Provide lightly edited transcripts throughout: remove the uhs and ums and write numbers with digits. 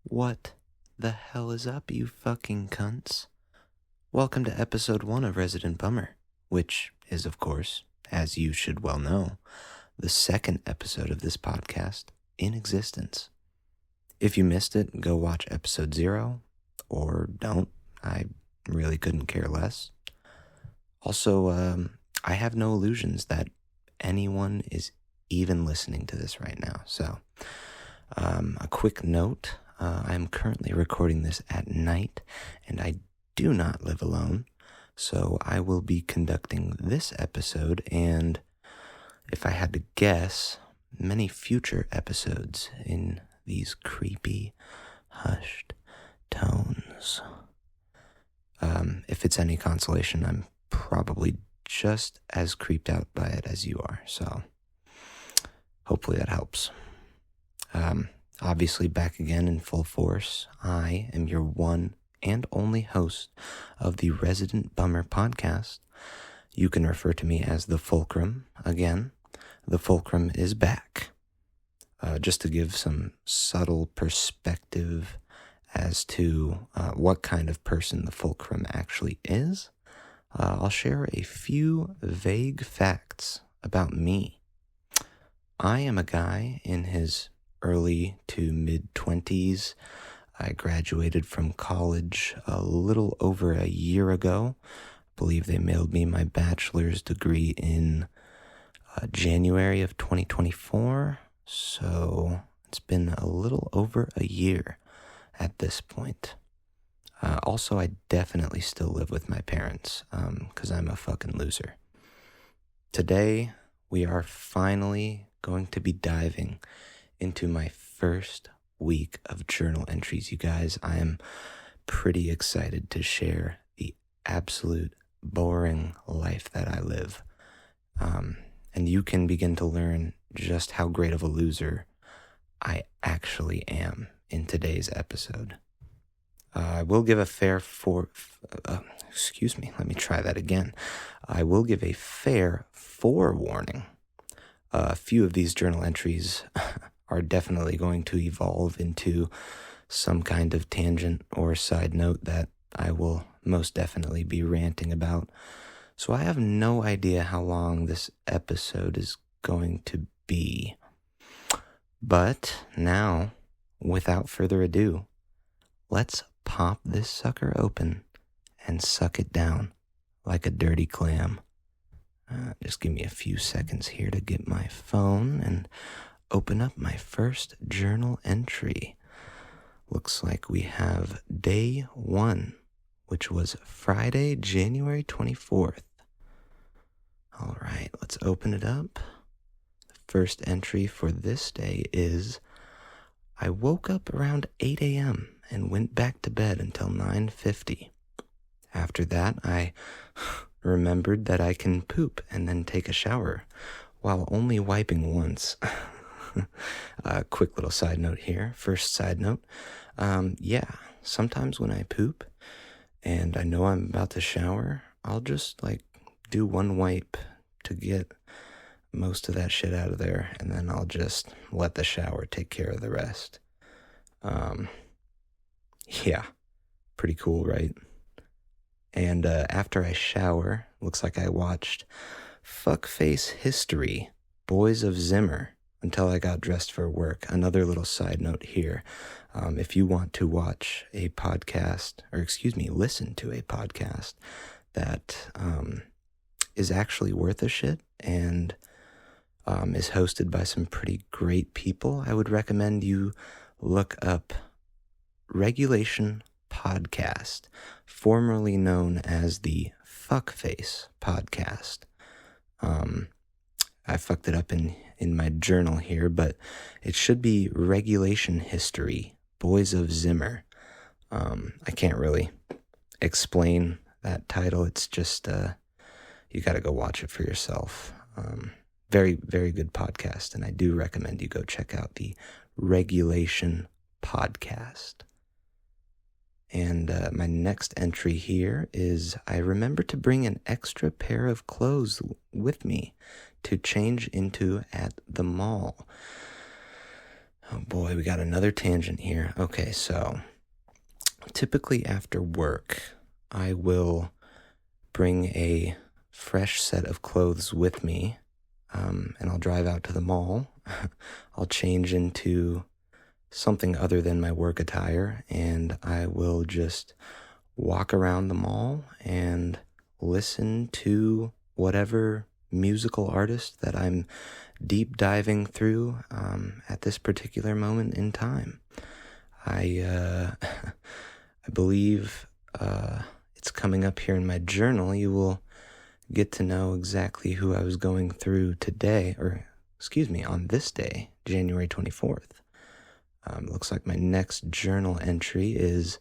What the hell is up, you fucking cunts? Welcome to episode 1 of Resident Bummer, which is, of course, as you should well know, the second episode of this podcast in existence. If you missed it, go watch episode 0, or don't. I really couldn't care less. Also, I have no illusions that anyone is even listening to this right now. So, a quick note. I'm currently recording this at night, and I do not live alone, so I will be conducting this episode, and if I had to guess, many future episodes in these creepy, hushed tones. If it's any consolation, I'm probably just as creeped out by it as you are, so hopefully that helps. Obviously back again in full force. I am your one and only host of the Resident Bummer podcast. You can refer to me as the Fulcrum. Again, the Fulcrum is back. Just to give some subtle perspective as to what kind of person the Fulcrum actually is, I'll share a few vague facts about me. I am a guy in his early to mid-20s. I graduated from college a little over a year ago. I believe they mailed me my bachelor's degree in January of 2024. So it's been a little over a year at this point. Also, I definitely still live with my parents because I'm a fucking loser. Today, we are finally going to be diving into my first week of journal entries, you guys. I am pretty excited to share the absolute boring life that I live. And you can begin to learn just how great of a loser I actually am in today's episode. I will give a fair I will give a fair forewarning. A few of these journal entries are definitely going to evolve into some kind of tangent or side note that I will most definitely be ranting about. So I have no idea how long this episode is going to be. But now, without further ado, let's pop this sucker open and suck it down like a dirty clam. Just give me a few seconds here to get my phone and open up my first journal entry. Looks like we have day 1, which was Friday, January 24th. All right, let's open it up. The first entry for this day is, I woke up around 8 a.m. and went back to bed until 9:50. After that, I remembered that I can poop and then take a shower while only wiping once. Quick little side note here. First side note. Sometimes when I poop and I know I'm about to shower, I'll just do one wipe to get most of that shit out of there, and then I'll just let the shower take care of the rest. Pretty cool, right? And after I shower, looks like I watched Fuckface History, Boys of Zimmer, until I got dressed for work. Another little side note here. If you want to watch a podcast, listen to a podcast that is actually worth a shit and is hosted by some pretty great people, I would recommend you look up Regulation Podcast, formerly known as the Fuckface Podcast. I fucked it up in my journal here, but it should be Regulation History, Boys of Zimmer. I can't really explain that title. It's just, you gotta go watch it for yourself. Very, very good podcast, and I do recommend you go check out the Regulation Podcast. And my next entry here is, I remember to bring an extra pair of clothes with me to change into at the mall. Oh boy, we got another tangent here. Okay, so typically after work, I will bring a fresh set of clothes with me, and I'll drive out to the mall. I'll change into something other than my work attire, and I will just walk around the mall and listen to whatever musical artist that I'm deep diving through at this particular moment in time. I I believe it's coming up here in my journal. You will get to know exactly who I was going through today, on this day, January 24th. Looks like my next journal entry is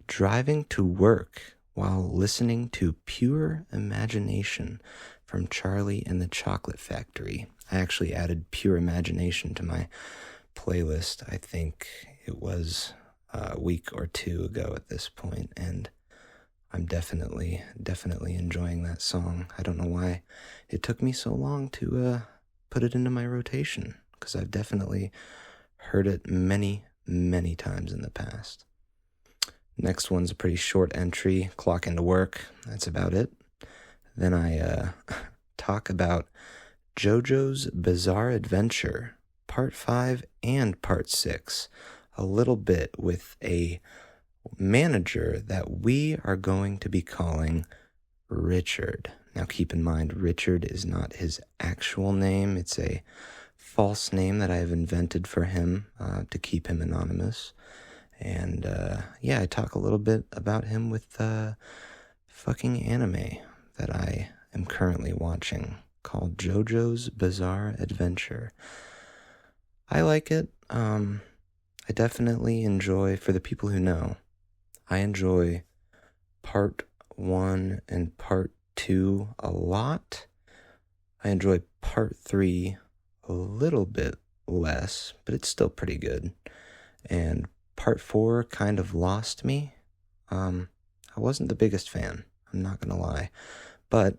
driving to work while listening to Pure Imagination from Charlie and the Chocolate Factory. I actually added Pure Imagination to my playlist. I think it was a week or two ago at this point, and I'm definitely enjoying that song. I don't know why it took me so long to put it into my rotation, because I've definitely heard it many, many times in the past. Next one's a pretty short entry, clock into work. That's about it. Then I talk about JoJo's Bizarre Adventure, Part 5 and Part 6, a little bit with a manager that we are going to be calling Richard. Now keep in mind, Richard is not his actual name. It's a false name that I have invented for him to keep him anonymous. And I talk a little bit about him with fucking anime that I am currently watching called JoJo's Bizarre Adventure. I like it. I definitely enjoy, for the people who know, I enjoy Part 1 and Part 2 a lot. I enjoy Part 3 a little bit less, but it's still pretty good. And Part 4 kind of lost me. I wasn't the biggest fan, I'm not gonna lie. But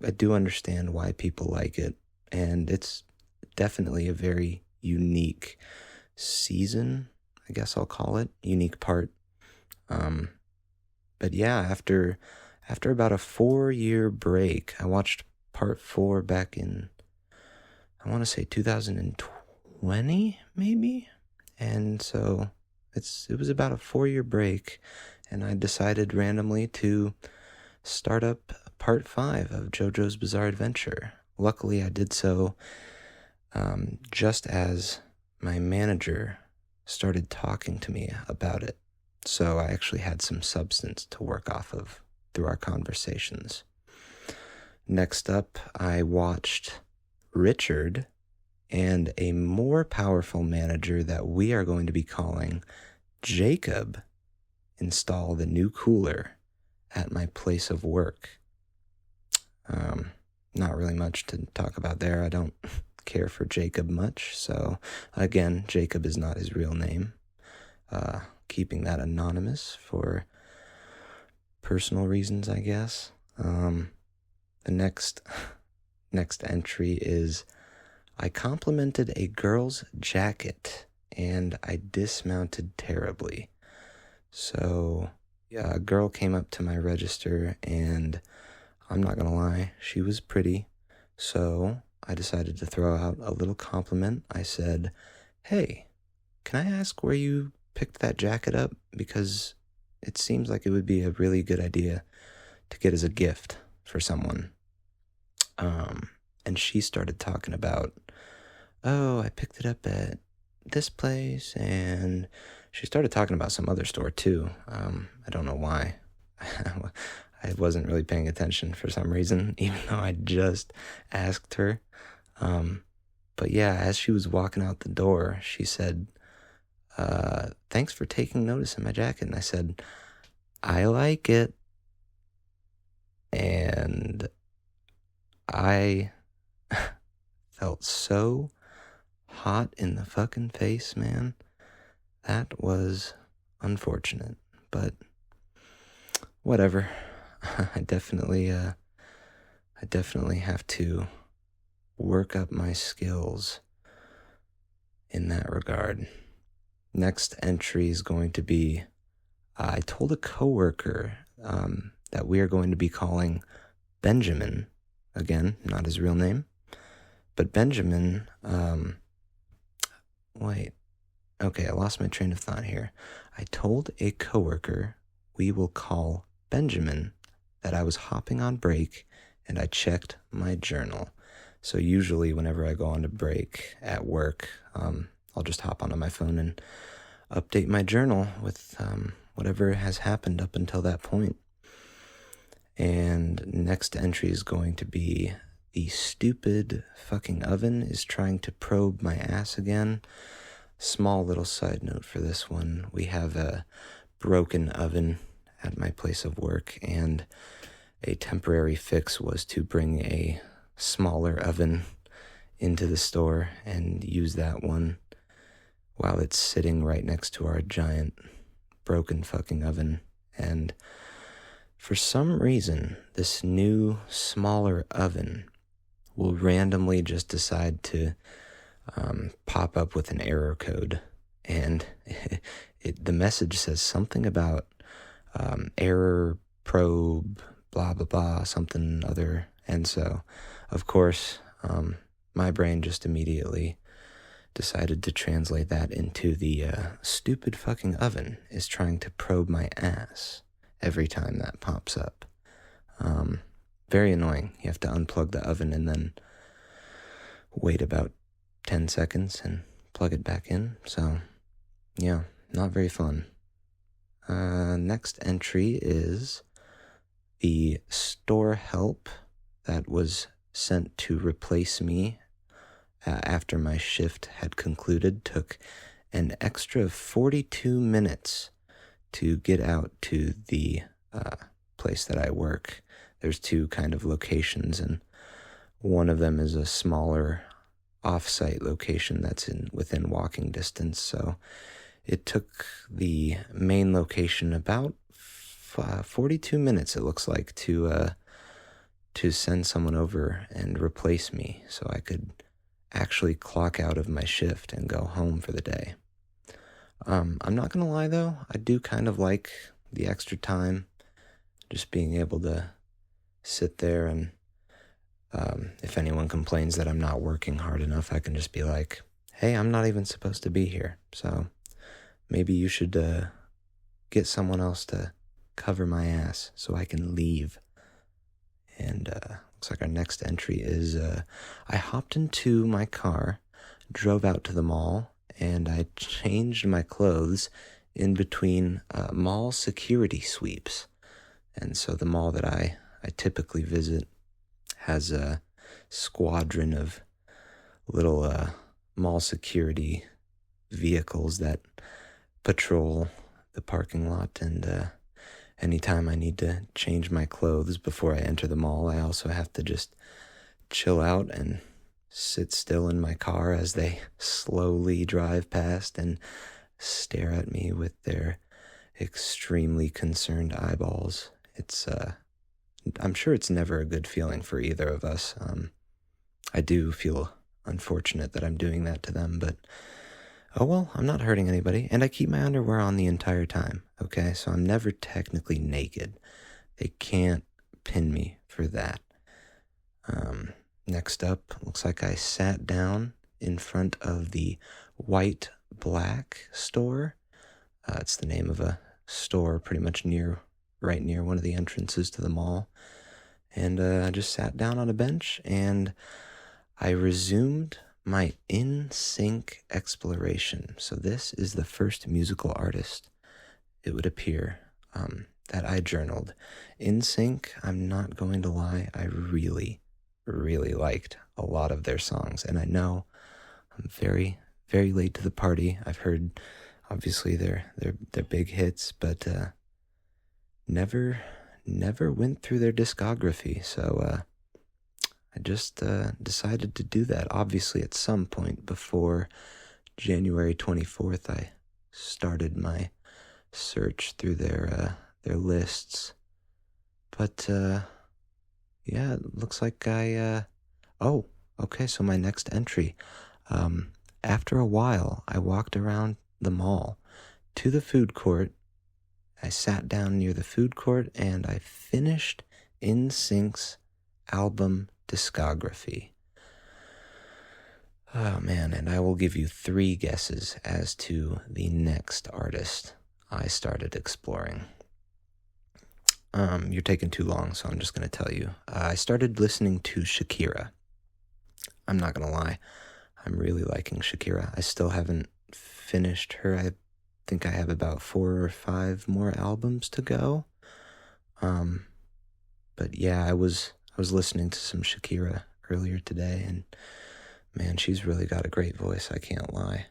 I do understand why people like it, and it's definitely a very unique season, I guess I'll call it, unique part. But yeah, after about a 4-year break, I watched Part 4 back in, I want to say 2020, maybe? And so it was about a 4-year break, and I decided randomly to start up Part 5 of JoJo's Bizarre Adventure. Luckily, I did so just as my manager started talking to me about it. So I actually had some substance to work off of through our conversations. Next up, I watched Richard and a more powerful manager that we are going to be calling Jacob install the new cooler at my place of work. Not really much to talk about there. I don't care for Jacob much. So again, Jacob is not his real name. Keeping that anonymous for personal reasons, I guess. The next entry is, I complimented a girl's jacket and I dismounted terribly. So yeah, a girl came up to my register, and I'm not gonna lie, she was pretty. So I decided to throw out a little compliment. I said, "Hey, can I ask where you picked that jacket up? Because it seems like it would be a really good idea to get as a gift for someone." And she started talking about, "Oh, I picked it up at this place," and she started talking about some other store too. I don't know why. I wasn't really paying attention for some reason, even though I just asked her. But yeah, as she was walking out the door, she said, "Thanks for taking notice of my jacket." And I said, "I like it." And I felt so hot in the fucking face, man. That was unfortunate, but whatever. I definitely have to work up my skills in that regard. Next entry is going to be, I told a coworker that we are going to be calling Benjamin, again, not his real name, but Benjamin, okay, I lost my train of thought here. I told a coworker we will call Benjamin that I was hopping on break and I checked my journal. So usually whenever I go on to break at work, I'll just hop onto my phone and update my journal with whatever has happened up until that point. And next entry is going to be, the stupid fucking oven is trying to probe my ass again. Small little side note for this one. We have a broken oven at my place of work, and a temporary fix was to bring a smaller oven into the store and use that one while it's sitting right next to our giant broken fucking oven. And for some reason, this new, smaller oven will randomly just decide to pop up with an error code. And the message says something about error probe, blah, blah, blah, something other. And so, of course, my brain just immediately decided to translate that into the stupid fucking oven is trying to probe my ass every time that pops up. Very annoying. You have to unplug the oven and then wait about 10 seconds and plug it back in. So, yeah, not very fun. Next entry is the store help that was sent to replace me after my shift had concluded took an extra 42 minutes to get out to the place that I work. There's two kind of locations, and one of them is a smaller off-site location that's within walking distance. So it took the main location about 42 minutes, it looks like, to send someone over and replace me so I could actually clock out of my shift and go home for the day. I'm not gonna lie though, I do kind of like the extra time, just being able to sit there and if anyone complains that I'm not working hard enough, I can just be like, hey, I'm not even supposed to be here, so maybe you should get someone else to cover my ass so I can leave. And looks like our next entry is, I hopped into my car, drove out to the mall, and I changed my clothes in between mall security sweeps. And so the mall that I typically visit has a squadron of little mall security vehicles that patrol the parking lot, and anytime I need to change my clothes before I enter the mall, I also have to just chill out and sit still in my car as they slowly drive past and stare at me with their extremely concerned eyeballs. It's I'm sure it's never a good feeling for either of us. I do feel unfortunate that I'm doing that to them, but oh well, I'm not hurting anybody, and I keep my underwear on the entire time, okay? So I'm never technically naked. They can't pin me for that. Next up, looks like I sat down in front of the White Black store. It's the name of a store pretty much right near one of the entrances to the mall. And I just sat down on a bench, and I resumed my NSYNC exploration. So this is the first musical artist, it would appear, that I journaled. NSYNC, I'm not going to lie, I really, really liked a lot of their songs. And I know I'm very, very late to the party. I've heard, obviously, their big hits, but never went through their discography. So I just decided to do that. Obviously, at some point before January 24th, I started my search through their lists. But yeah, it looks like okay, so my next entry. after a while, I walked around the mall to the food court. I sat down near the food court and I finished NSYNC's album discography. Oh man, and I will give you 3 guesses as to the next artist I started exploring. You're taking too long, so I'm just going to tell you. I started listening to Shakira. I'm not going to lie. I'm really liking Shakira. I still haven't finished her. I think I have about 4 or 5 more albums to go. But yeah, I was listening to some Shakira earlier today, and man, she's really got a great voice, I can't lie.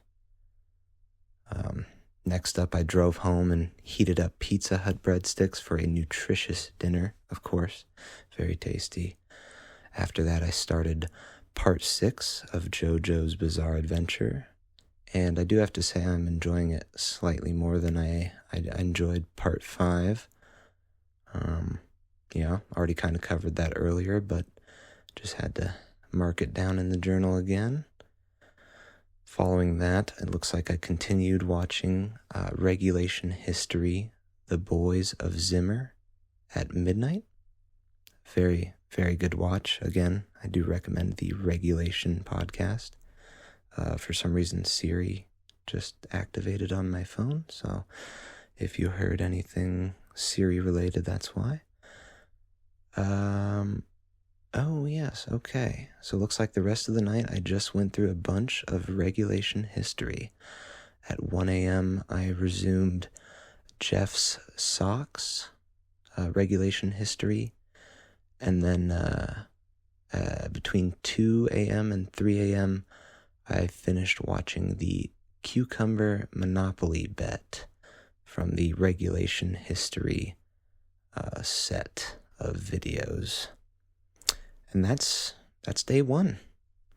Next up, I drove home and heated up Pizza Hut breadsticks for a nutritious dinner, of course. Very tasty. After that, I started part 6 of JoJo's Bizarre Adventure, and I do have to say I'm enjoying it slightly more than I enjoyed part 5. Already kind of covered that earlier, but just had to mark it down in the journal again. Following that, it looks like I continued watching Regulation History, The Boys of Zimmer at midnight. Very, very good watch. Again, I do recommend the Regulation podcast. For some reason, Siri just activated on my phone, so if you heard anything Siri related, that's why. Oh, yes, okay. So it looks like the rest of the night I just went through a bunch of Regulation History. At 1 a.m., I resumed Jeff's Socks, Regulation History, and then between 2 a.m. and 3 a.m., I finished watching the Cucumber Monopoly bet from the Regulation History set of videos. And that's day 1.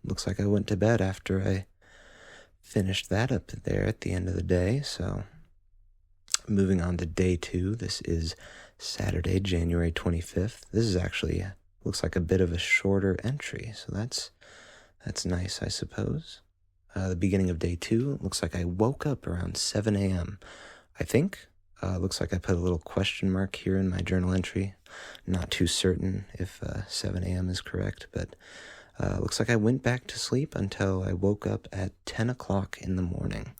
Looks like I went to bed after I finished that up there at the end of the day. So moving on to day 2, this is Saturday, January 25th. This is actually, looks like a bit of a shorter entry, so that's nice, I suppose. The beginning of day 2, looks like I woke up around 7 a.m. I think. Looks like I put a little question mark here in my journal entry. Not too certain if 7 a.m. is correct, but looks like I went back to sleep until I woke up at 10 o'clock in the morning.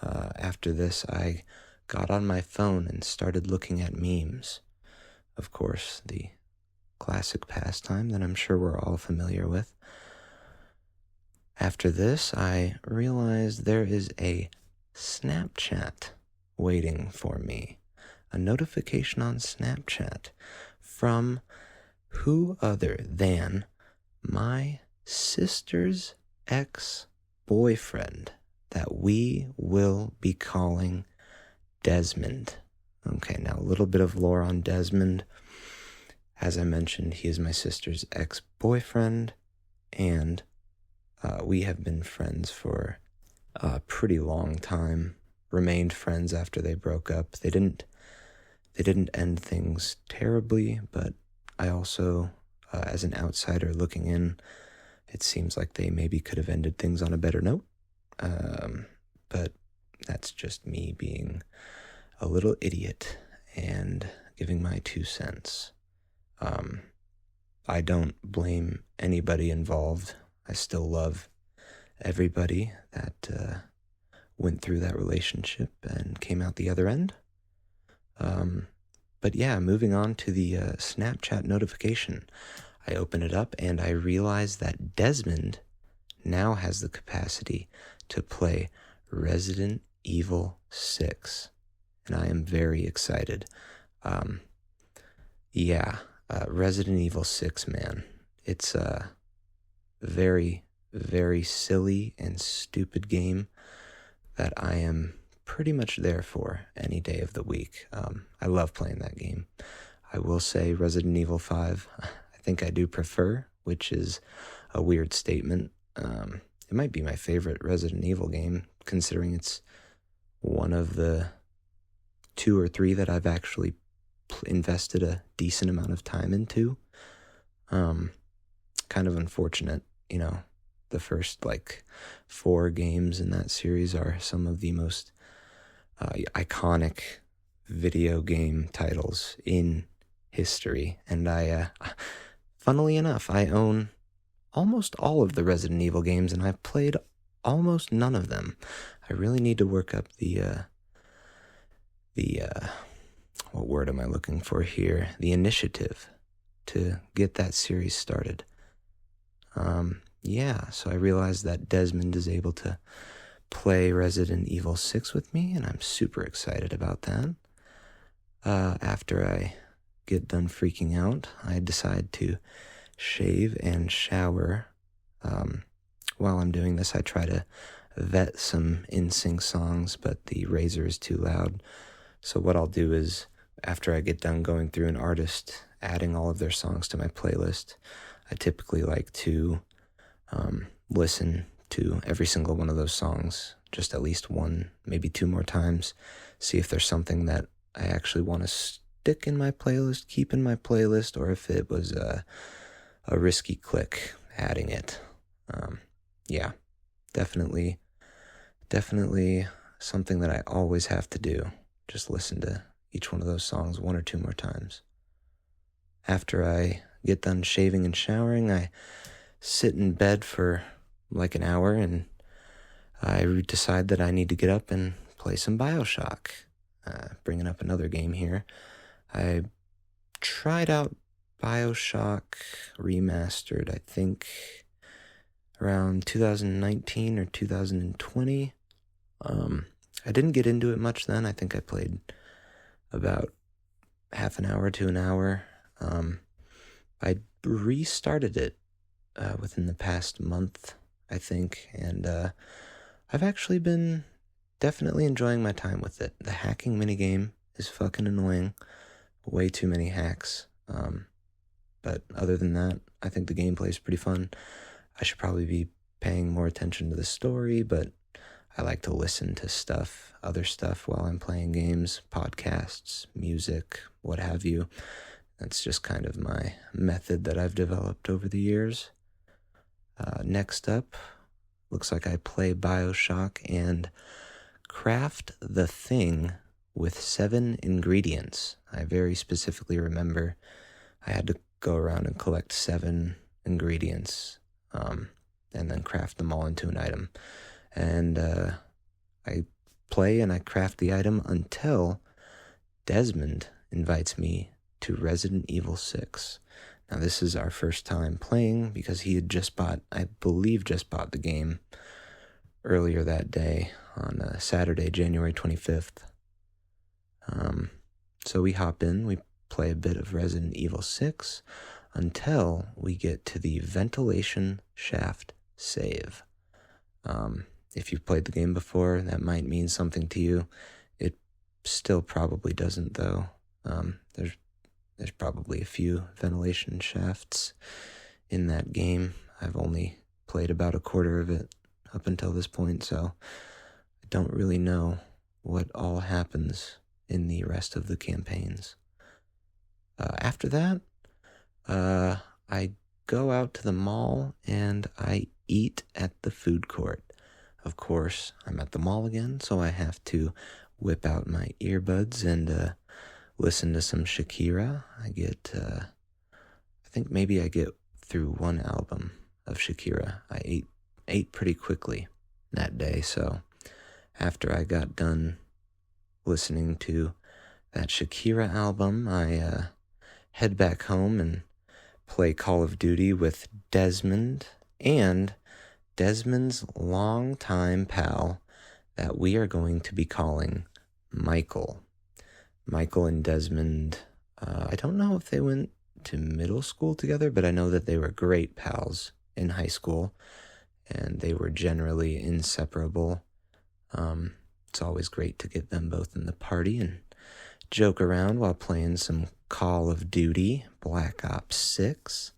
After this, I got on my phone and started looking at memes. Of course, the classic pastime that I'm sure we're all familiar with. After this, I realized there is a Snapchat waiting for me. A notification on Snapchat from who other than my sister's ex-boyfriend that we will be calling Desmond. Okay, now a little bit of lore on Desmond. As I mentioned, he is my sister's ex-boyfriend, and we have been friends for a pretty long time. Remained friends after they broke up. They didn't end things terribly, but I also, as an outsider looking in, it seems like they maybe could have ended things on a better note. But that's just me being a little idiot and giving my 2 cents. I don't blame anybody involved. I still love everybody that went through that relationship and came out the other end. But yeah, moving on to the Snapchat notification. I open it up and I realize that Desmond now has the capacity to play Resident Evil 6. And I am very excited. Resident Evil 6, man. It's a very, very silly and stupid game that I am pretty much there for any day of the week. I love playing that game. I will say Resident Evil 5, I think I do prefer, which is a weird statement. It might be my favorite Resident Evil game, considering it's one of the 2 or 3 that I've actually invested a decent amount of time into. Kind of unfortunate, The first, 4 games in that series are some of the most iconic video game titles in history. And funnily enough, I own almost all of the Resident Evil games, and I've played almost none of them. I really need to work up the what word am I looking for here? The initiative to get that series started. So I realized that Desmond is able to play Resident Evil 6 with me, and I'm super excited about that. After I get done freaking out, I decide to shave and shower. While I'm doing this, I try to vet some NSYNC songs, but the razor is too loud. So what I'll do is, after I get done going through an artist, adding all of their songs to my playlist, I typically like to listen to every single one of those songs just at least 1, maybe 2 more times, see if there's something that I actually want to stick in my playlist, keep in my playlist, or if it was a risky click adding it. Definitely something that I always have to do. Just listen to each one of those songs 1 or 2 more times. After I get done shaving and showering, I sit in bed for an hour, and I decide that I need to get up and play some BioShock. Bringing up another game here. I tried out BioShock Remastered, I think, around 2019 or 2020. I didn't get into it much then. I think I played about half an hour to an hour. I restarted it within the past month, I think, and I've actually been definitely enjoying my time with it. The hacking minigame is fucking annoying. Way too many hacks. But other than that, I think the gameplay is pretty fun. I should probably be paying more attention to the story, but I like to listen to other stuff while I'm playing games, podcasts, music, what have you. That's just kind of my method that I've developed over the years. Next up, looks like I play BioShock and craft the thing with 7 ingredients. I very specifically remember I had to go around and collect 7 ingredients, and then craft them all into an item. And I play and I craft the item until Desmond invites me to Resident Evil 6. Now, this is our first time playing because he had I believe just bought the game earlier that day on Saturday, January 25th. So we hop in, we play a bit of Resident Evil 6 until we get to the ventilation shaft save. If you've played the game before, that might mean something to you. It still probably doesn't, though. There's probably a few ventilation shafts in that game. I've only played about a quarter of it up until this point, so I don't really know what all happens in the rest of the campaigns. After that, I go out to the mall and I eat at the food court. Of course, I'm at the mall again, so I have to whip out my earbuds and listen to some Shakira. I think maybe I get through 1 album of Shakira. I ate pretty quickly that day, so after I got done listening to that Shakira album, I head back home and play Call of Duty with Desmond and Desmond's longtime pal that we are going to be calling Michael. Michael and Desmond, I don't know if they went to middle school together, but I know that they were great pals in high school, and they were generally inseparable. It's always great to get them both in the party and joke around while playing some Call of Duty, Black Ops 6.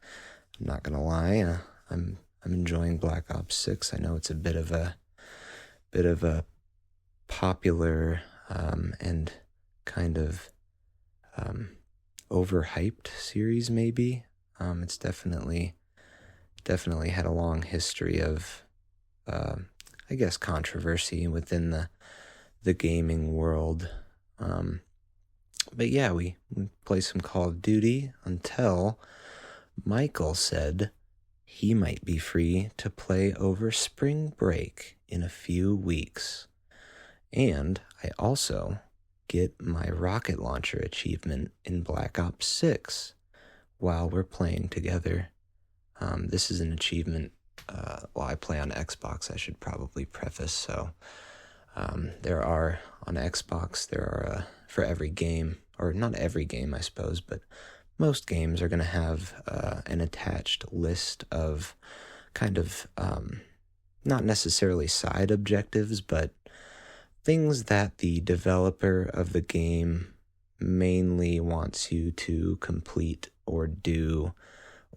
I'm not gonna lie, I'm enjoying Black Ops 6. I know it's a bit of a popular and kind of overhyped series, maybe. It's definitely definitely had a long history of, I guess, controversy within the gaming world. But yeah, we played some Call of Duty until Michael said he might be free to play over spring break in a few weeks. And I also get my rocket launcher achievement in Black Ops 6 while we're playing together. This is an achievement, I play on Xbox, I should probably preface, so there are, on Xbox, for every game, or not every game, I suppose, but most games are going to have an attached list of kind of, not necessarily side objectives, but things that the developer of the game mainly wants you to complete or do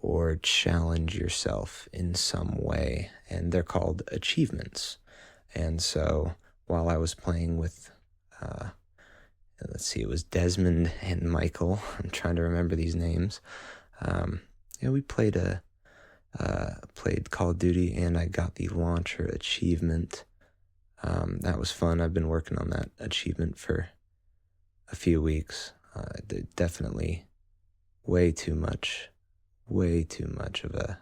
or challenge yourself in some way, and they're called achievements. And so while I was playing with, it was Desmond and Michael, I'm trying to remember these names, we played Call of Duty, and I got the launcher achievement. That was fun. I've been working on that achievement for a few weeks. Definitely way too much of a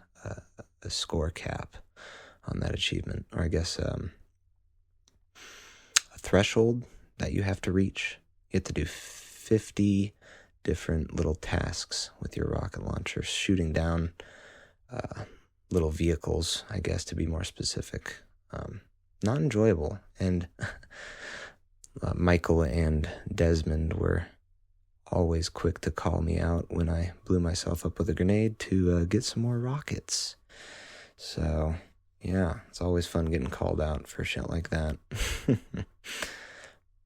score cap on that achievement, or I guess a threshold that you have to reach. You have to do 50 different little tasks with your rocket launcher, shooting down little vehicles, I guess, to be more specific. Not enjoyable, and Michael and Desmond were always quick to call me out when I blew myself up with a grenade to get some more rockets. So, yeah, it's always fun getting called out for shit like that.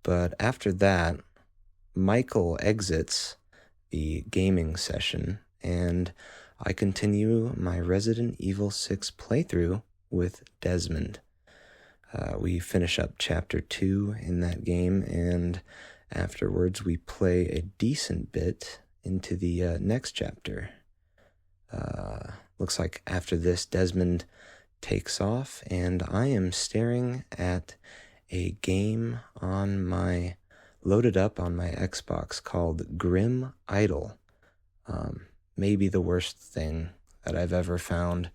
But after that, Michael exits the gaming session, and I continue my Resident Evil 6 playthrough with Desmond. We finish up Chapter 2 in that game, and afterwards we play a decent bit into the next chapter. Looks like after this, Desmond takes off, and I am staring at a game loaded up on my Xbox called Grim Idol. Maybe the worst thing that I've ever found,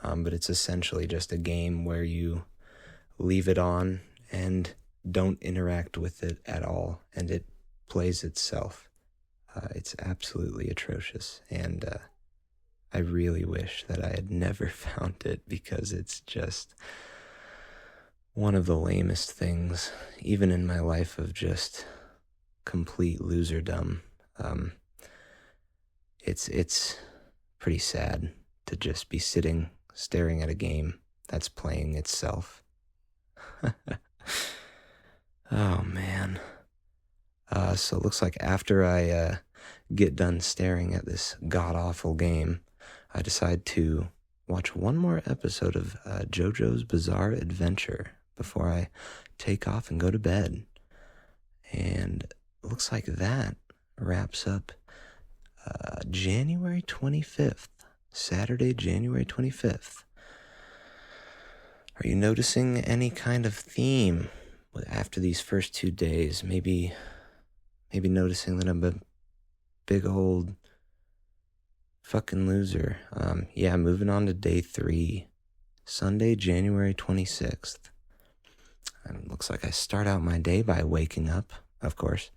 but it's essentially just a game where you leave it on and don't interact with it at all, and it plays itself. It's absolutely atrocious, and I really wish that I had never found it, because it's just one of the lamest things, even in my life of just complete loserdom. It's pretty sad to just be staring at a game that's playing itself. Oh, man. So it looks like after I get done staring at this god-awful game, I decide to watch one more episode of JoJo's Bizarre Adventure before I take off and go to bed. And it looks like that wraps up January 25th, Saturday, January 25th. Are you noticing any kind of theme after these first 2 days? Maybe noticing that I'm a big old fucking loser. Moving on to day 3, Sunday, January 26th. It looks like I start out my day by waking up, of course,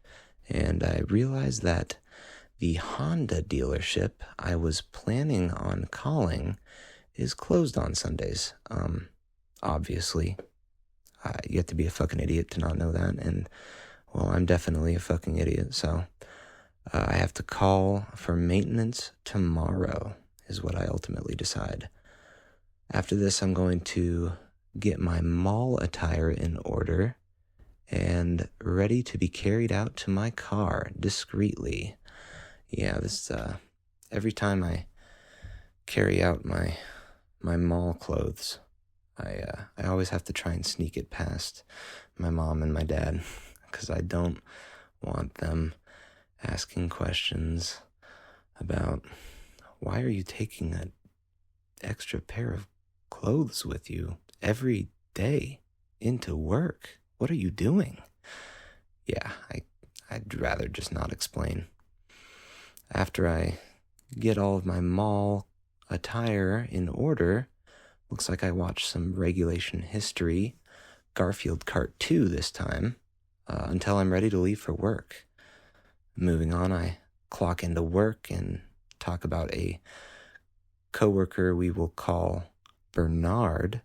and I realize that the Honda dealership I was planning on calling is closed on Sundays. Obviously, you have to be a fucking idiot to not know that, and, well, I'm definitely a fucking idiot, so I have to call for maintenance tomorrow, is what I ultimately decide. After this, I'm going to get my mall attire in order and ready to be carried out to my car discreetly. Yeah, this every time I carry out my mall clothes, I always have to try and sneak it past my mom and my dad, because I don't want them asking questions about, why are you taking a extra pair of clothes with you every day into work? What are you doing? Yeah, I'd rather just not explain. After I get all of my mall attire in order, looks like I watched some Regulation History, Garfield Kart 2 this time, until I'm ready to leave for work. Moving on, I clock into work and talk about a coworker we will call Bernard,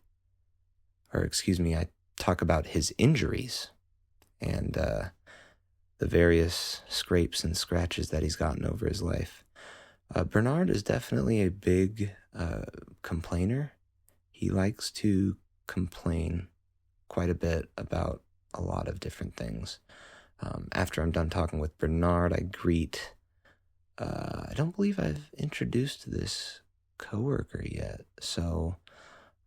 I talk about his injuries and the various scrapes and scratches that he's gotten over his life. Bernard is definitely a big complainer. He likes to complain quite a bit about a lot of different things. After I'm done talking with Bernard, I greet, I don't believe I've introduced this coworker yet, so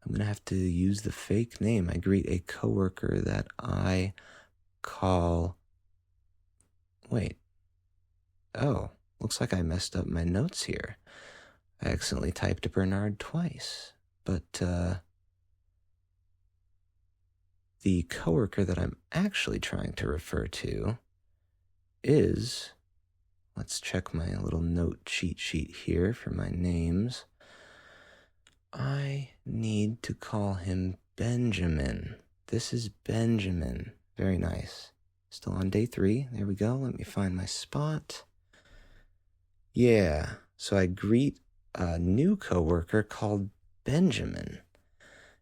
I'm going to have to use the fake name. I greet a coworker that I call... looks like I messed up my notes here. I accidentally typed Bernard twice, but the coworker that I'm actually trying to refer to is... Let's check my little note cheat sheet here for my names. I need to call him Benjamin. This is Benjamin. Very nice. Still on day 3. There we go. Let me find my spot. Yeah, so I greet a new coworker called Benjamin.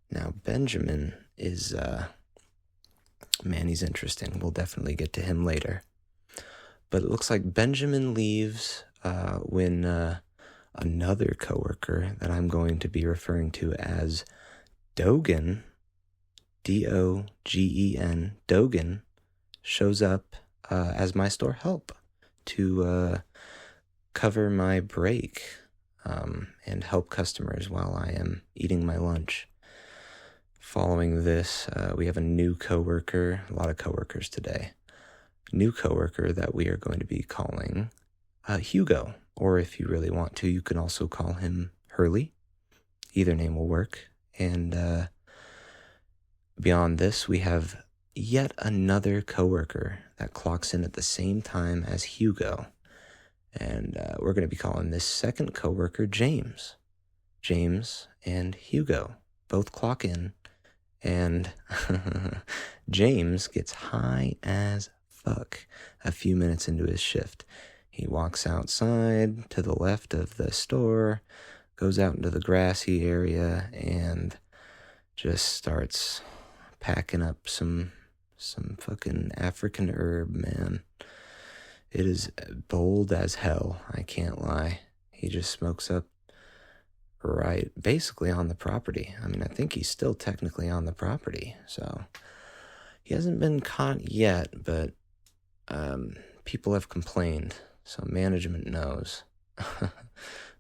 Now, Benjamin is, man, he's interesting. We'll definitely get to him later. But it looks like Benjamin leaves when another coworker that I'm going to be referring to as Dogen, D-O-G-E-N, Dogen, shows up as my store help to cover my break and help customers while I am eating my lunch. Following this, we have a new coworker, a lot of coworkers today. New coworker that we are going to be calling Hugo, or if you really want to, you can also call him Hurley. Either name will work. And beyond this, we have yet another coworker that clocks in at the same time as Hugo. And we're going to be calling this second coworker James. James and Hugo both clock in, and James gets high as fuck a few minutes into his shift. He walks outside to the left of the store, goes out into the grassy area, and just starts packing up some fucking African herb, man. It is bold as hell, I can't lie. He just smokes up right basically on the property. I mean, I think he's still technically on the property, so he hasn't been caught yet, but people have complained, so management knows.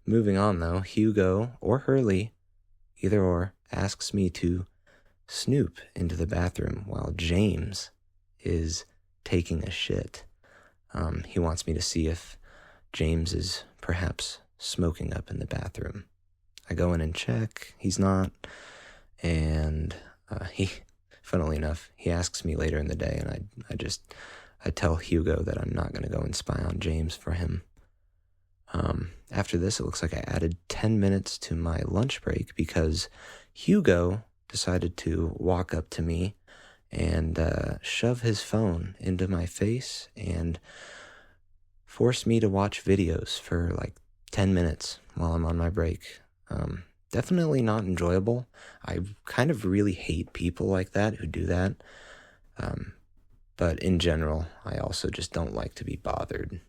Moving on, though, Hugo or Hurley, either or, asks me to snoop into the bathroom while James is taking a shit. He wants me to see if James is perhaps smoking up in the bathroom. I go in and check. He's not. And funnily enough, he asks me later in the day, and I tell Hugo that I'm not going to go and spy on James for him. After this, it looks like I added 10 minutes to my lunch break because Hugo decided to walk up to me and shove his phone into my face and force me to watch videos for like 10 minutes while I'm on my break. Definitely not enjoyable. I kind of really hate people like that who do that. But in general, I also just don't like to be bothered,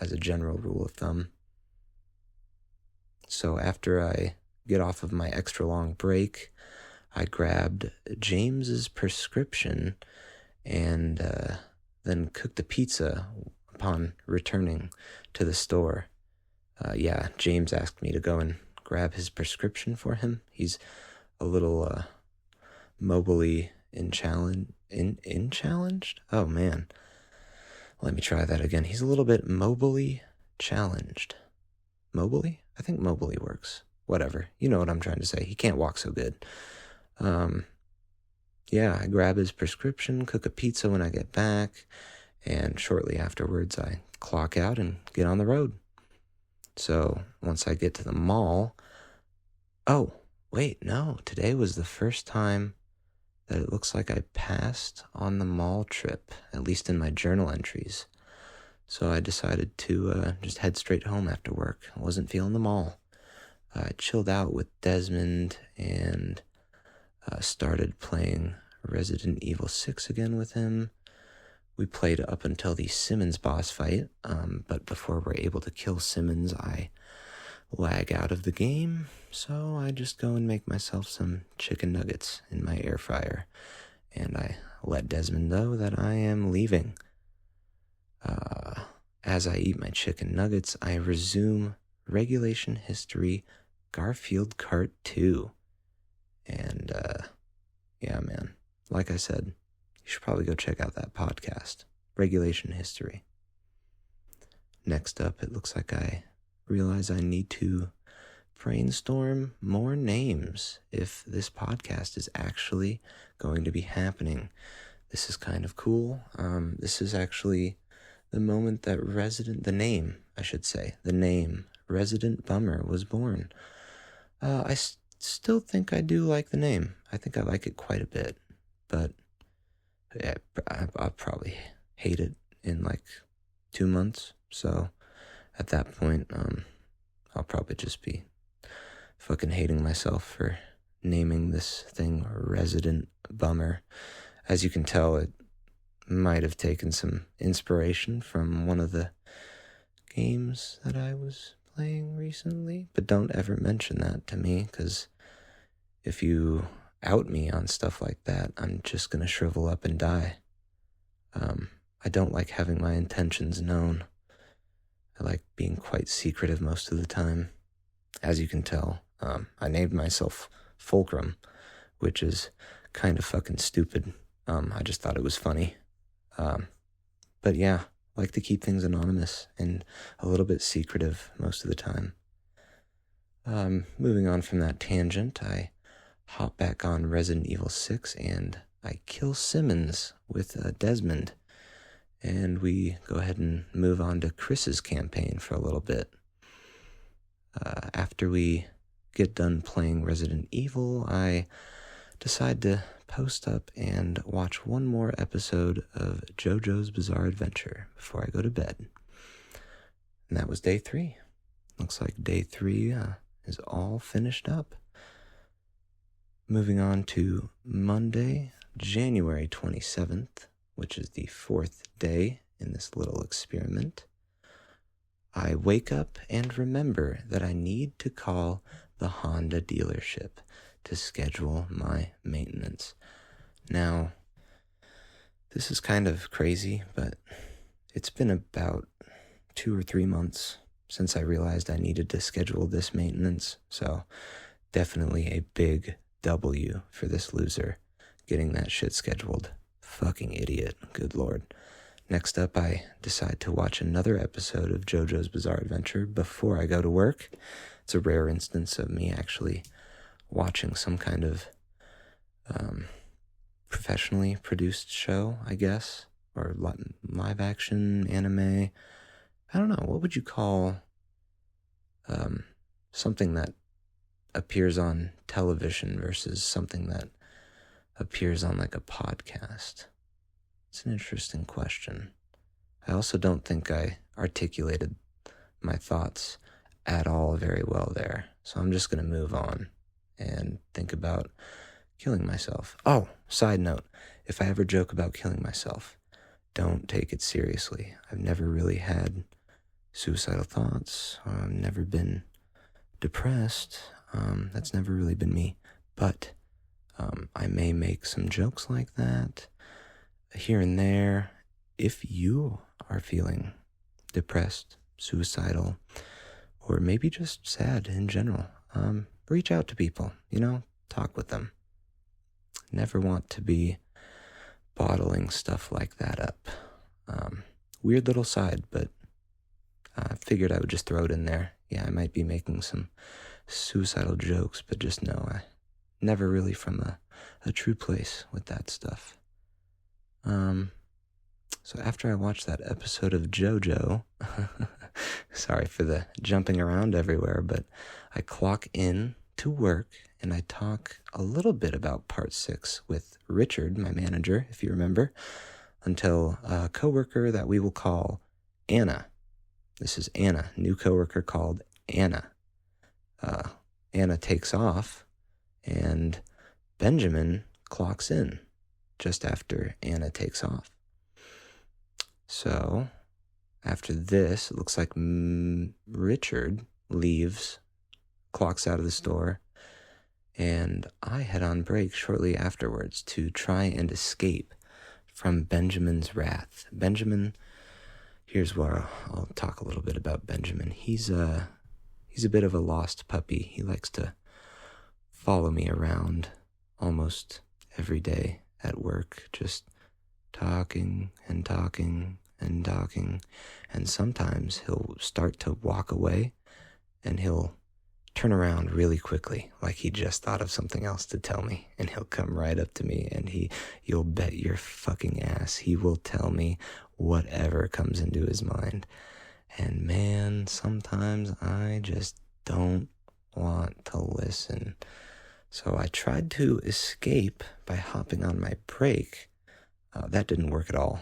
as a general rule of thumb. So after I get off of my extra long break, I grabbed James's prescription and then cooked a pizza upon returning to the store. James asked me to go and grab his prescription for him. He's a little mobily challenged? Oh, man. Let me try that again. He's a little bit mobily challenged. Mobily? I think mobily works. whatever. You know what I'm trying to say. He can't walk so good. I grab his prescription, cook a pizza when I get back, and shortly afterwards I clock out and get on the road. So once I get to the mall, today was the first time that it looks like I passed on the mall trip, at least in my journal entries. So I decided to just head straight home after work. I wasn't feeling the mall. I chilled out with Desmond and started playing Resident Evil 6 again with him. We played up until the Simmons boss fight, but before we're able to kill Simmons, I lag out of the game, so I just go and make myself some chicken nuggets in my air fryer, and I let Desmond know that I am leaving. As I eat my chicken nuggets, I resume Regulation History Garfield Kart 2. And, man, like I said, you should probably go check out that podcast, Regulation History. Next up, it looks like I realize I need to brainstorm more names if this podcast is actually going to be happening. This is kind of cool. This is actually the moment that the name Resident Bummer was born. I still think I do like the name. I think I like it quite a bit, but yeah, I'll probably hate it in like 2 months. So at that point, I'll probably just be fucking hating myself for naming this thing Resident Bummer. As you can tell, it might have taken some inspiration from one of the games that I was playing recently, but don't ever mention that to me, because if you out me on stuff like that, I'm just gonna shrivel up and die. I don't like having my intentions known. I like being quite secretive most of the time. As you can tell, I named myself Fulcrum, which is kind of fucking stupid. I just thought it was funny. But yeah, I like to keep things anonymous and a little bit secretive most of the time. Moving on from that tangent, I hop back on Resident Evil 6 and I kill Simmons with Desmond. And we go ahead and move on to Chris's campaign for a little bit. After we get done playing Resident Evil, I decide to post up and watch one more episode of JoJo's Bizarre Adventure before I go to bed. And that was day 3. Looks like day 3 is all finished up. Moving on to Monday, January 27th, which is the 4th day in this little experiment. I wake up and remember that I need to call the Honda dealership to schedule my maintenance. Now, this is kind of crazy, but it's been about 2 or 3 months since I realized I needed to schedule this maintenance, so definitely a big W for this loser getting that shit scheduled. Fucking idiot, good lord. Next up, I decide to watch another episode of JoJo's Bizarre Adventure before I go to work. It's a rare instance of me actually watching some kind of professionally produced show, I guess, or live action, anime. I don't know, what would you call something that appears on television versus something that appears on like a podcast? It's an interesting question. I also don't think I articulated my thoughts at all very well there, so I'm just going to move on and think about killing myself. Oh, side note, if I ever joke about killing myself, don't take it seriously. I've never really had suicidal thoughts. I've never been depressed. That's never really been me. But I may make some jokes like that here and there. If you are feeling depressed, suicidal, or maybe just sad in general, reach out to people, talk with them. Never want to be bottling stuff like that up. Weird little side, but I figured I would just throw it in there. Yeah, I might be making some suicidal jokes, but just know I never really from a true place with that stuff. So after I watched that episode of JoJo, sorry for the jumping around everywhere, but I clock in to work and I talk a little bit about part 6 with Richard, my manager, if you remember, until a coworker that we will call Anna. This is Anna, new coworker called Anna. Anna takes off and Benjamin clocks in just after Anna takes off. So, after this, it looks like Richard leaves, clocks out of the store, and I head on break shortly afterwards to try and escape from Benjamin's wrath. Benjamin, here's where I'll talk a little bit about Benjamin. He's a bit of a lost puppy. He likes to follow me around almost every day at work, just talking and talking and talking, and sometimes he'll start to walk away and he'll turn around really quickly like he just thought of something else to tell me, and he'll come right up to me and you'll bet your fucking ass he will tell me whatever comes into his mind. And man, sometimes I just don't want to listen. So I tried to escape by hopping on my break. That didn't work at all.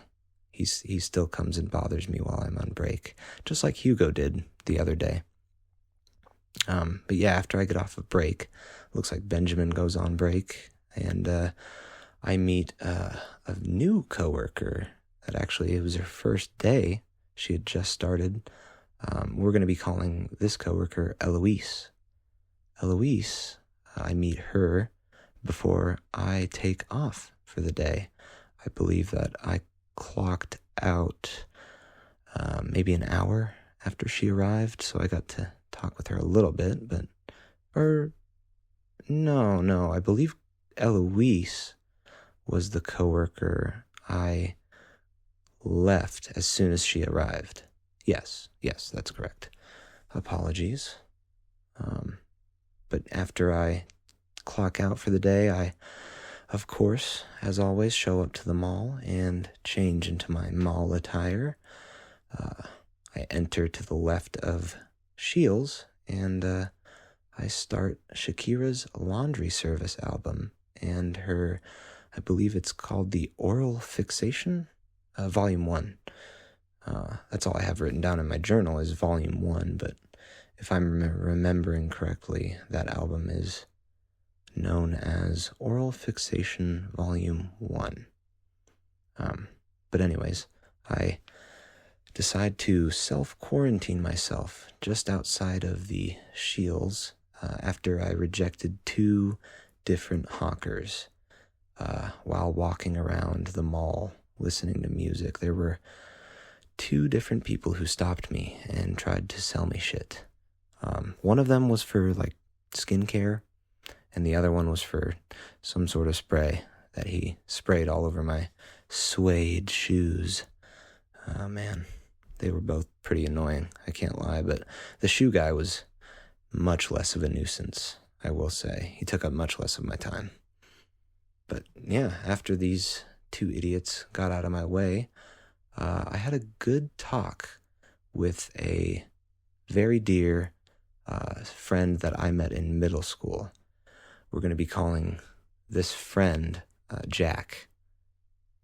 He still comes and bothers me while I'm on break, just like Hugo did the other day. But yeah, after I get off of break, looks like Benjamin goes on break, and I meet a new coworker that actually, it was her first day. She had just started. We're going to be calling this coworker Eloise. Eloise, I meet her before I take off for the day. I believe that I clocked out maybe an hour after she arrived, so I got to talk with her a little bit, no, I believe Eloise was the coworker I left as soon as she arrived. Yes, that's correct. Apologies. But after I clock out for the day, I, of course, as always, show up to the mall and change into my mall attire. I enter to the left of Shields, and I start Shakira's Laundry Service album, and her, I believe it's called the Oral Fixation, Volume 1. That's all I have written down in my journal is Volume 1, but if I'm remembering correctly, that album is known as Oral Fixation Volume 1. But anyways, I decide to self-quarantine myself just outside of the Shields after I rejected 2 different hawkers while walking around the mall listening to music. There were 2 different people who stopped me and tried to sell me shit. One of them was for like skincare, and the other one was for some sort of spray that he sprayed all over my suede shoes. Man, they were both pretty annoying, I can't lie, but the shoe guy was much less of a nuisance, I will say. He took up much less of my time. But yeah, after these 2 idiots got out of my way, I had a good talk with a very dear friend that I met in middle school. We're going to be calling this friend Jack.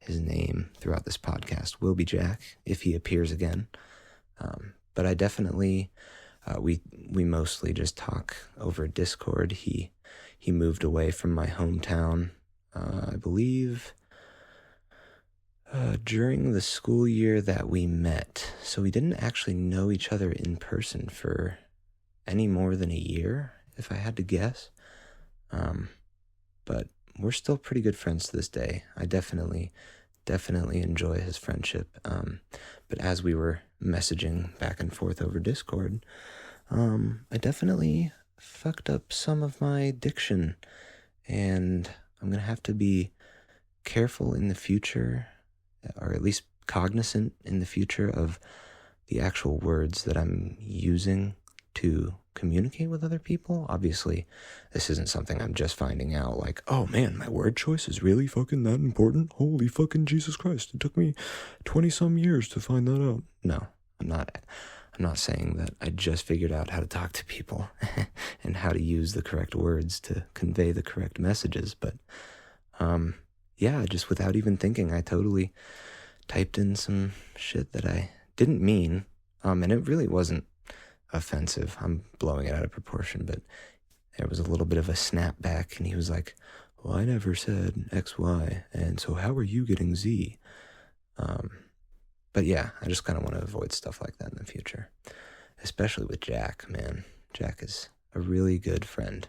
His name throughout this podcast will be Jack, if he appears again. But I definitely, we mostly just talk over Discord. He moved away from my hometown, I believe, during the school year that we met. So we didn't actually know each other in person for any more than a year, if I had to guess. But we're still pretty good friends to this day. I definitely enjoy his friendship. But as we were messaging back and forth over Discord, I definitely fucked up some of my diction, and I'm going to have to be careful in the future, or at least cognizant in the future of the actual words that I'm using to communicate with other people. Obviously, this isn't something I'm just finding out, like, oh man, my word choice is really fucking that important? Holy fucking Jesus Christ, it took me 20-some years to find that out. No, I'm not saying that I just figured out how to talk to people and how to use the correct words to convey the correct messages, but yeah, just without even thinking, I totally typed in some shit that I didn't mean, and it really wasn't offensive. I'm blowing it out of proportion, but there was a little bit of a snapback, and he was like, well, I never said X, Y, and so how are you getting Z? But yeah, I just kind of want to avoid stuff like that in the future, especially with Jack, man. Jack is a really good friend,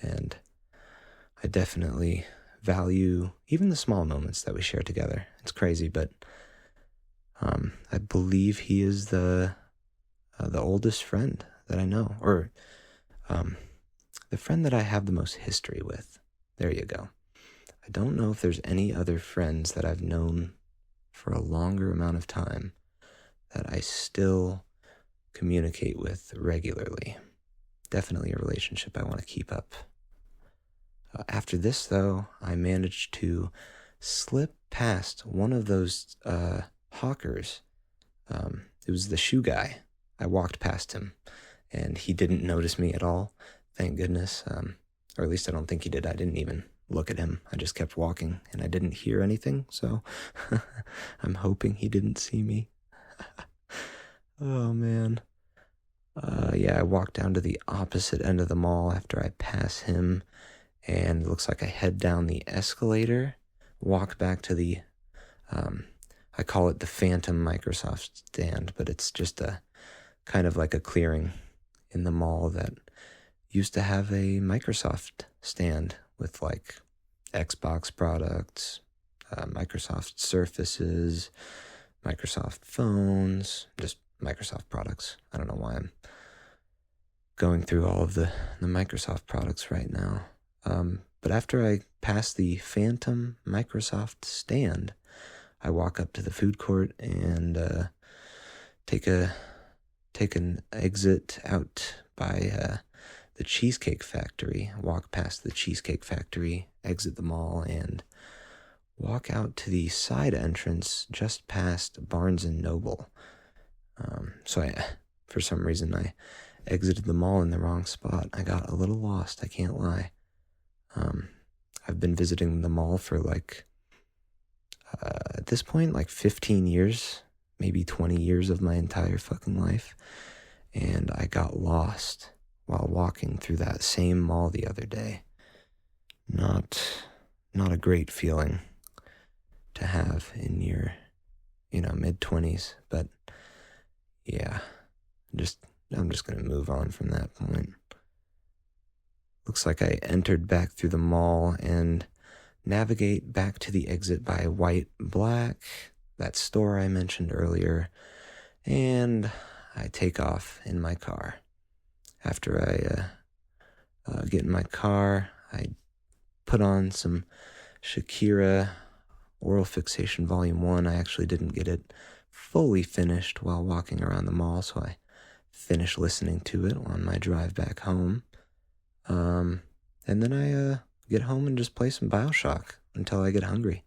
and I definitely value even the small moments that we share together. It's crazy, but I believe he is the oldest friend that I know, or the friend that I have the most history with. There you go. I don't know if there's any other friends that I've known for a longer amount of time that I still communicate with regularly. Definitely a relationship I want to keep up. After this, though, I managed to slip past one of those hawkers. It was the shoe guy. I walked past him, and he didn't notice me at all, thank goodness. Or at least I don't think he did. I didn't even look at him. I just kept walking, and I didn't hear anything, so I'm hoping he didn't see me. Oh, man. Yeah, I walked down to the opposite end of the mall after I pass him, and it looks like I head down the escalator, walk back to the, I call it the Phantom Microsoft stand, but it's just a kind of like a clearing in the mall that used to have a Microsoft stand with like Xbox products, Microsoft Surfaces, Microsoft phones, just Microsoft products. I don't know why I'm going through all of the Microsoft products right now. But after I pass the Phantom Microsoft stand, I walk up to the food court and take an exit out by the Cheesecake Factory, walk past the Cheesecake Factory, exit the mall, and walk out to the side entrance just past Barnes & Noble. So for some reason, I exited the mall in the wrong spot. I got a little lost, I can't lie. I've been visiting the mall for at this point, 15 years, maybe 20 years of my entire fucking life. And I got lost while walking through that same mall the other day. Not a great feeling to have in your, mid-20s, but yeah, I'm just going to move on from that point. Looks like I entered back through the mall and navigate back to the exit by White Black, that store I mentioned earlier, and I take off in my car. After I get in my car, I put on some Shakira Oral Fixation Volume 1. I actually didn't get it fully finished while walking around the mall, so I finished listening to it on my drive back home. And then I get home and just play some BioShock until I get hungry.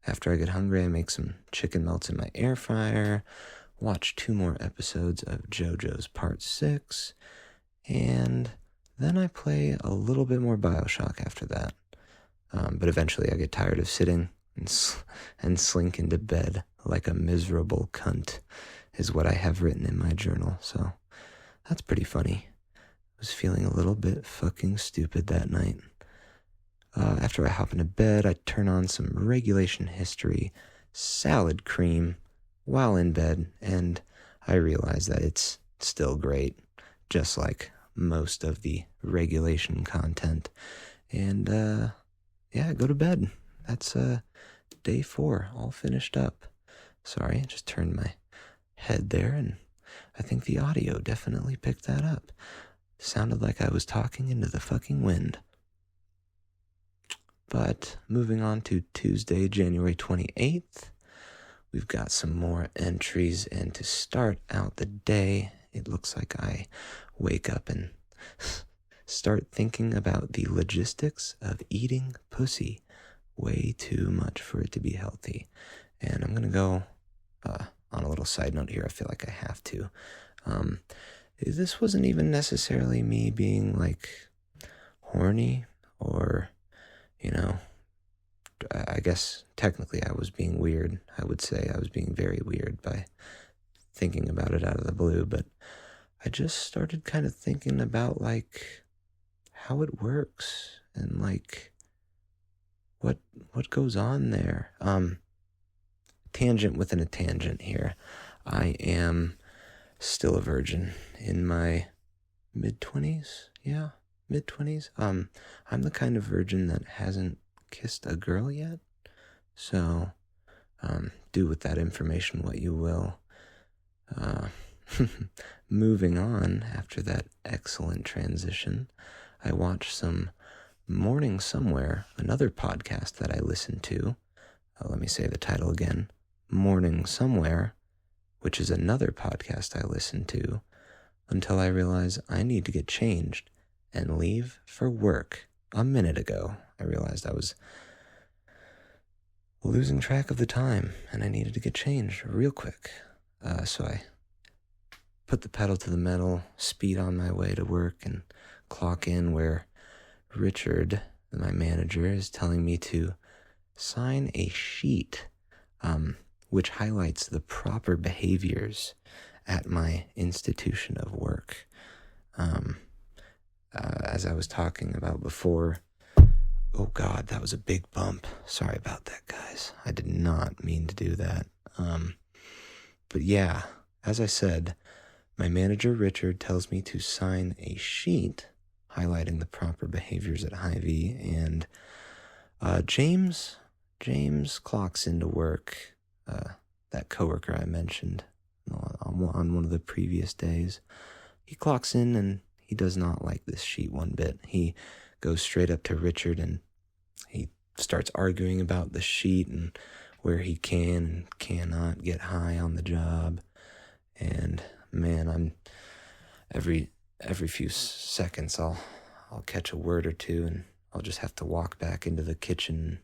After I get hungry, I make some chicken melts in my air fryer, watch 2 more episodes of JoJo's Part 6, and then I play a little bit more BioShock after that. But eventually I get tired of sitting and slink into bed like a miserable cunt, is what I have written in my journal, so that's pretty funny. I was feeling a little bit fucking stupid that night. After I hop into bed, I turn on some Regulation History salad cream while in bed, and I realize that it's still great, just like most of the Regulation content. And, yeah, go to bed. That's day 4, all finished up. Sorry, I just turned my head there, and I think the audio definitely picked that up. Sounded like I was talking into the fucking wind. But moving on to Tuesday, January 28th, we've got some more entries, and to start out the day, it looks like I wake up and start thinking about the logistics of eating pussy way too much for it to be healthy. And I'm going to go on a little side note here. I feel like I have to. This wasn't even necessarily me being like horny or, I guess technically I was being weird. I would say I was being very weird by thinking about it out of the blue, but I just started kind of thinking about like how it works and like what goes on there. Tangent within a tangent here. I am still a virgin in my mid-20s. Yeah, mid-20s. I'm the kind of virgin that hasn't kissed a girl yet. So, do with that information what you will. Moving on, after that excellent transition, I watched some Morning Somewhere, another podcast that I listened to. Let me say the title again. Morning Somewhere, which is another podcast I listened to, until I realized I need to get changed and leave for work. A minute ago, I realized I was losing track of the time, and I needed to get changed real quick. So I put the pedal to the metal, speed on my way to work, and clock in where Richard, my manager, is telling me to sign a sheet which highlights the proper behaviors at my institution of work. As I was talking about before, oh God, that was a big bump. Sorry about that, guys. I did not mean to do that. But yeah, as I said, my manager, Richard, tells me to sign a sheet highlighting the proper behaviors at Hy-Vee, and James clocks into work, that coworker I mentioned on one of the previous days. He clocks in and he does not like this sheet one bit. He goes straight up to Richard and he starts arguing about the sheet and where he can and cannot get high on the job. And man, I'm every few seconds I'll catch a word or two and I'll just have to walk back into the kitchen and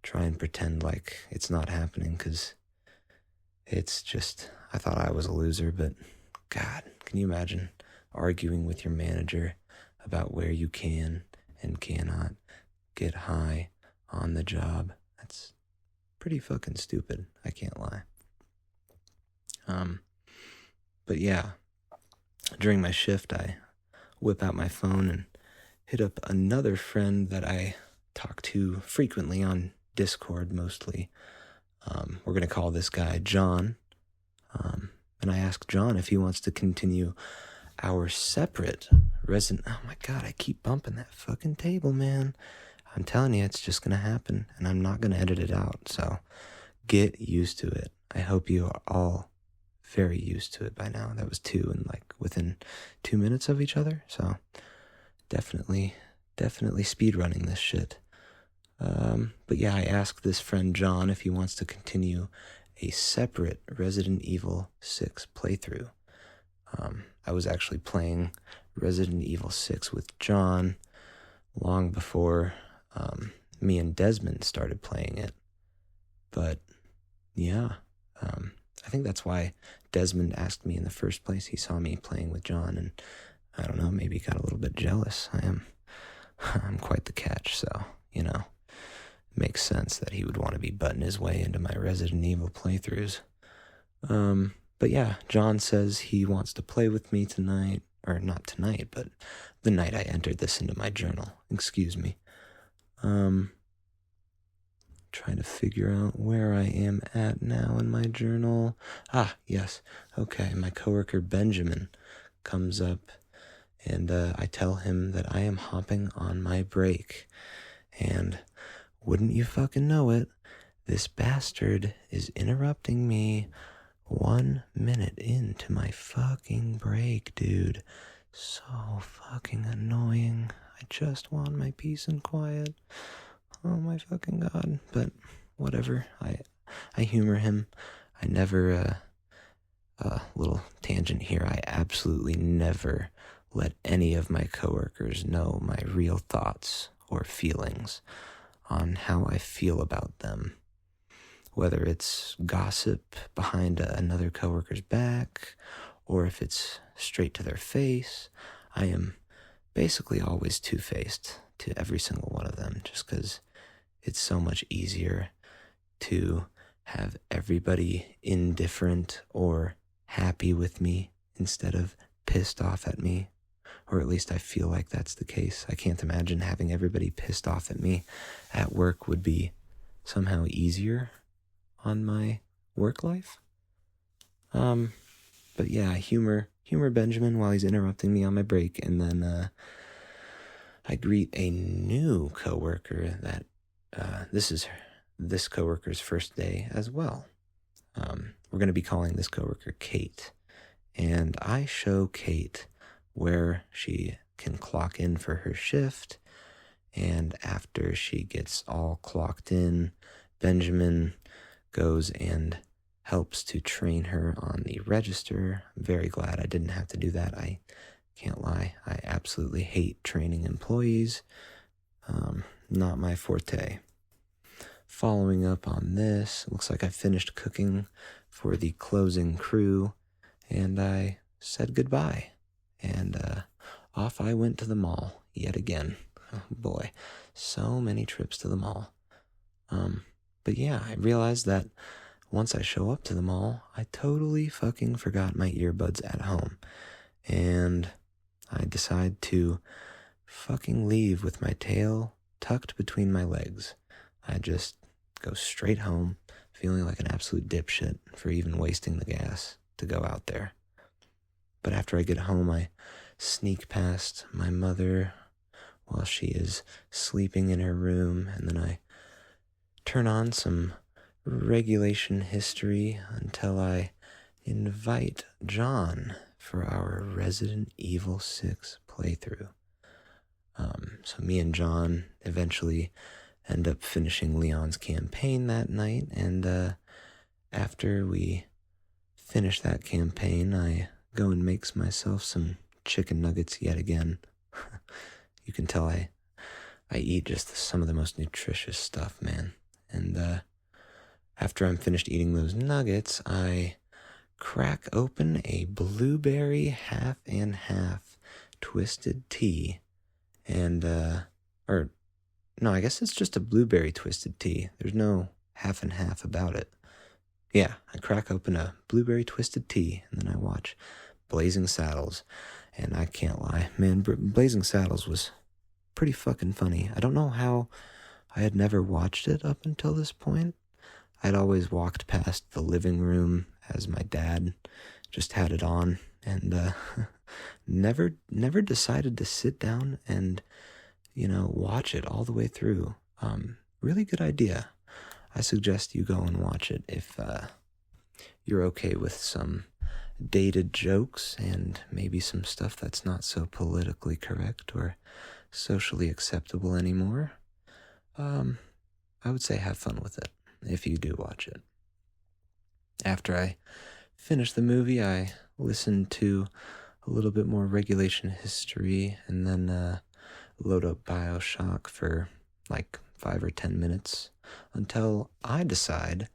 try and pretend like it's not happening, because it's just, I thought I was a loser, but God, can you imagine arguing with your manager about where you can and cannot get high on the job? That's pretty fucking stupid, I can't lie. But yeah, during my shift, I whip out my phone and hit up another friend that I talk to frequently on Discord mostly. We're going to call this guy John. And I asked John if he wants to continue our separate oh my God, I keep bumping that fucking table, man. I'm telling you, it's just going to happen, and I'm not going to edit it out, so get used to it. I hope you are all very used to it by now. That was 2 and like within 2 minutes of each other, so definitely speed running this shit. But yeah, I asked this friend John if he wants to continue a separate Resident Evil 6 playthrough. I was actually playing Resident Evil 6 with John long before me and Desmond started playing it. But yeah, I think that's why Desmond asked me in the first place. He saw me playing with John, and I don't know, maybe got a little bit jealous. I'm quite the catch, so, it makes sense that he would want to be butting his way into my Resident Evil playthroughs. But yeah, John says he wants to play with me tonight, or not tonight, but the night I entered this into my journal. Excuse me. Trying to figure out where I am at now in my journal. Yes. Okay, my coworker Benjamin comes up, and I tell him that I am hopping on my break. And wouldn't you fucking know it, this bastard is interrupting me 1 minute into my fucking break, dude. So fucking annoying. I just want my peace and quiet. Oh my fucking God. But whatever. I humor him. I never little tangent here. I absolutely never let any of my coworkers know my real thoughts or feelings on how I feel about them. Whether it's gossip behind another coworker's back, or if it's straight to their face, I am basically always two-faced to every single one of them, just because it's so much easier to have everybody indifferent or happy with me instead of pissed off at me. Or at least I feel like that's the case. I can't imagine having everybody pissed off at me at work would be somehow easier on my work life. But yeah, humor Benjamin while he's interrupting me on my break, and then I greet a new coworker that this is this coworker's first day as well. We're going to be calling this coworker Kate, and I show Kate where she can clock in for her shift, and after she gets all clocked in, Benjamin goes and helps to train her on the register. I'm very glad I didn't have to do that. I can't lie, I absolutely hate training employees. Not my forte. Following up on this, it looks like I finished cooking for the closing crew, and I said goodbye. And off I went to the mall yet again. Oh boy, so many trips to the mall. But yeah, I realized that once I show up to the mall, I totally fucking forgot my earbuds at home. And I decide to fucking leave with my tail tucked between my legs. I just go straight home, feeling like an absolute dipshit for even wasting the gas to go out there. But after I get home, I sneak past my mother while she is sleeping in her room, and then I turn on some regulation history until I invite John for our Resident Evil 6 playthrough. So me and John eventually end up finishing Leon's campaign that night, and after we finish that campaign, I go and makes myself some chicken nuggets yet again. You can tell I eat just some of the most nutritious stuff, man. And after I'm finished eating those nuggets, I crack open a blueberry half and half twisted tea, and no, I guess it's just a blueberry twisted tea. There's no half and half about it. Yeah, I crack open a blueberry twisted tea, and then I watch Blazing Saddles, and I can't lie, man, Blazing Saddles was pretty fucking funny. I don't know how I had never watched it up until this point. I'd always walked past the living room as my dad just had it on, and never decided to sit down and, watch it all the way through. Really good idea. I suggest you go and watch it if you're okay with some dated jokes and maybe some stuff that's not so politically correct or socially acceptable anymore. I would say have fun with it if you do watch it. After I finish the movie, I listen to a little bit more regulation history, and then load up BioShock for like 5 or 10 minutes until I decide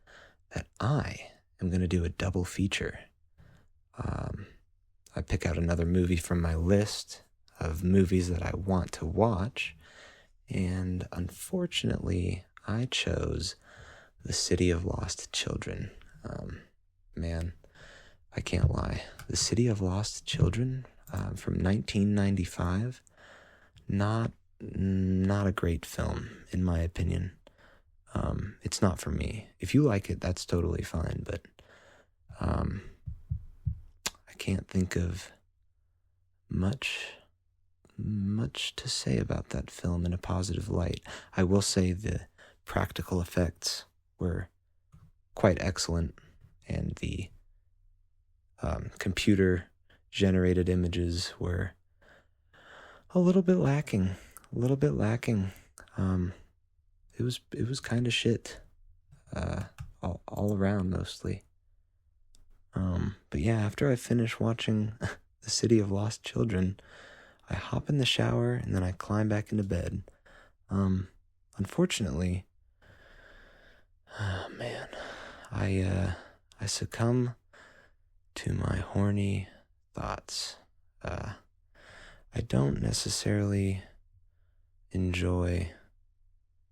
that I am going to do a double feature. I pick out another movie from my list of movies that I want to watch, and unfortunately, I chose The City of Lost Children. Man, I can't lie. The City of Lost Children from 1995, not a great film, in my opinion. It's not for me. If you like it, that's totally fine, but I can't think of much to say about that film in a positive light. I will say the practical effects were quite excellent, and the computer-generated images were a little bit lacking. It was kind of shit, all around mostly. But yeah, after I finish watching The City of Lost Children, I hop in the shower and then I climb back into bed. Unfortunately, oh man, I succumb to my horny thoughts. I don't necessarily enjoy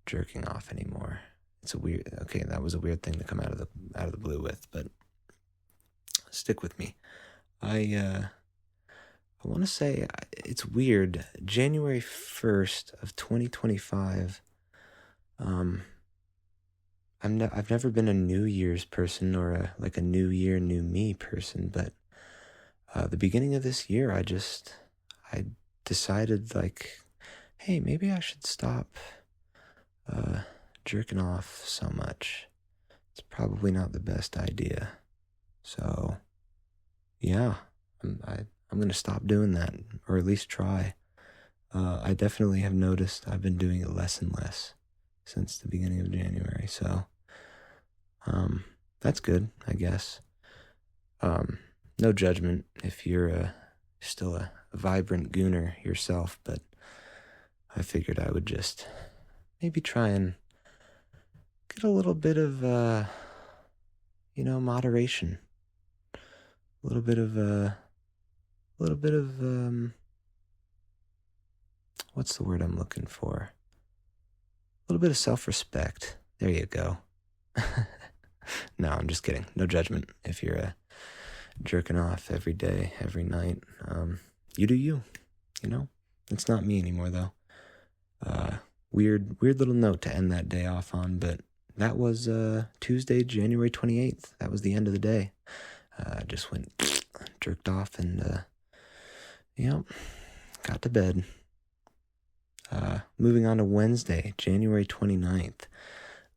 jerking off anymore. That was a weird thing to come out of the blue with, but stick with me. I want to say it's weird. January 1st of 2025. I've never been a New Year's person or a New Year, New Me person, but the beginning of this year, I decided hey, maybe I should stop jerking off so much. It's probably not the best idea. So, yeah, I'm going to stop doing that, or at least try. I definitely have noticed I've been doing it less and less since the beginning of January, so that's good, I guess. No judgment if you're still a vibrant gooner yourself, but I figured I would just maybe try and get a little bit of, moderation. A little bit of, what's the word I'm looking for? A little bit of self-respect. There you go. No, I'm just kidding. No judgment if you're jerking off every day, every night. You do you, It's not me anymore, though. Weird little note to end that day off on, but that was Tuesday, January 28th. That was the end of the day. Just went jerked off and, got to bed. Moving on to Wednesday, January 29th.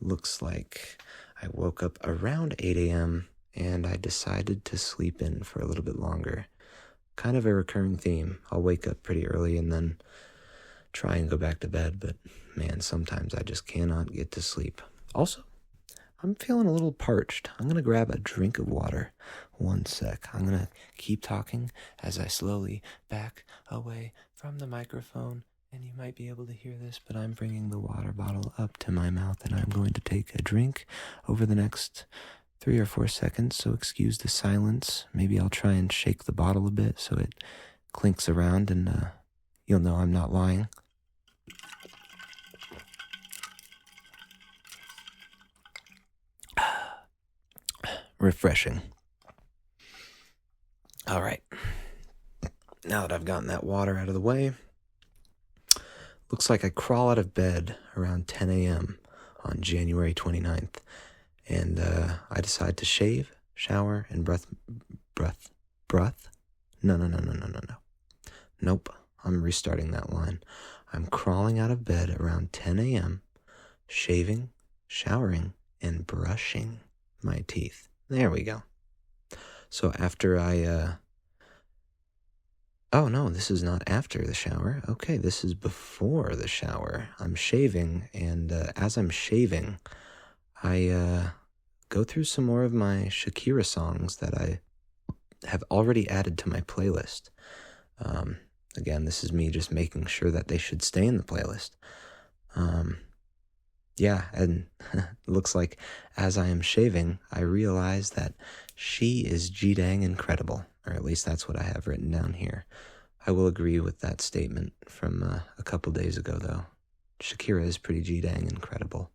Looks like I woke up around 8 a.m. and I decided to sleep in for a little bit longer. Kind of a recurring theme. I'll wake up pretty early and then try and go back to bed, but man, sometimes I just cannot get to sleep. Also, I'm feeling a little parched. I'm going to grab a drink of water. One sec. I'm going to keep talking as I slowly back away from the microphone. And you might be able to hear this, but I'm bringing the water bottle up to my mouth and I'm going to take a drink over the next 3 or 4 seconds. So excuse the silence. Maybe I'll try and shake the bottle a bit so it clinks around and you'll know I'm not lying. Refreshing. All right. Now that I've gotten that water out of the way, looks like I crawl out of bed around 10 a.m. on January 29th, and I decide to shave, shower, and breath. No. Nope, I'm restarting that line. I'm crawling out of bed around 10 a.m., shaving, showering, and brushing my teeth. There we go. So after oh no, this is not after the shower. Okay, this is before the shower. I'm shaving, and as I'm shaving, I go through some more of my Shakira songs that I have already added to my playlist. Again, this is me just making sure that they should stay in the playlist. Yeah, and it looks like as I am shaving, I realize that she is G-dang incredible. Or at least that's what I have written down here. I will agree with that statement from a couple days ago, though. Shakira is pretty G-dang incredible.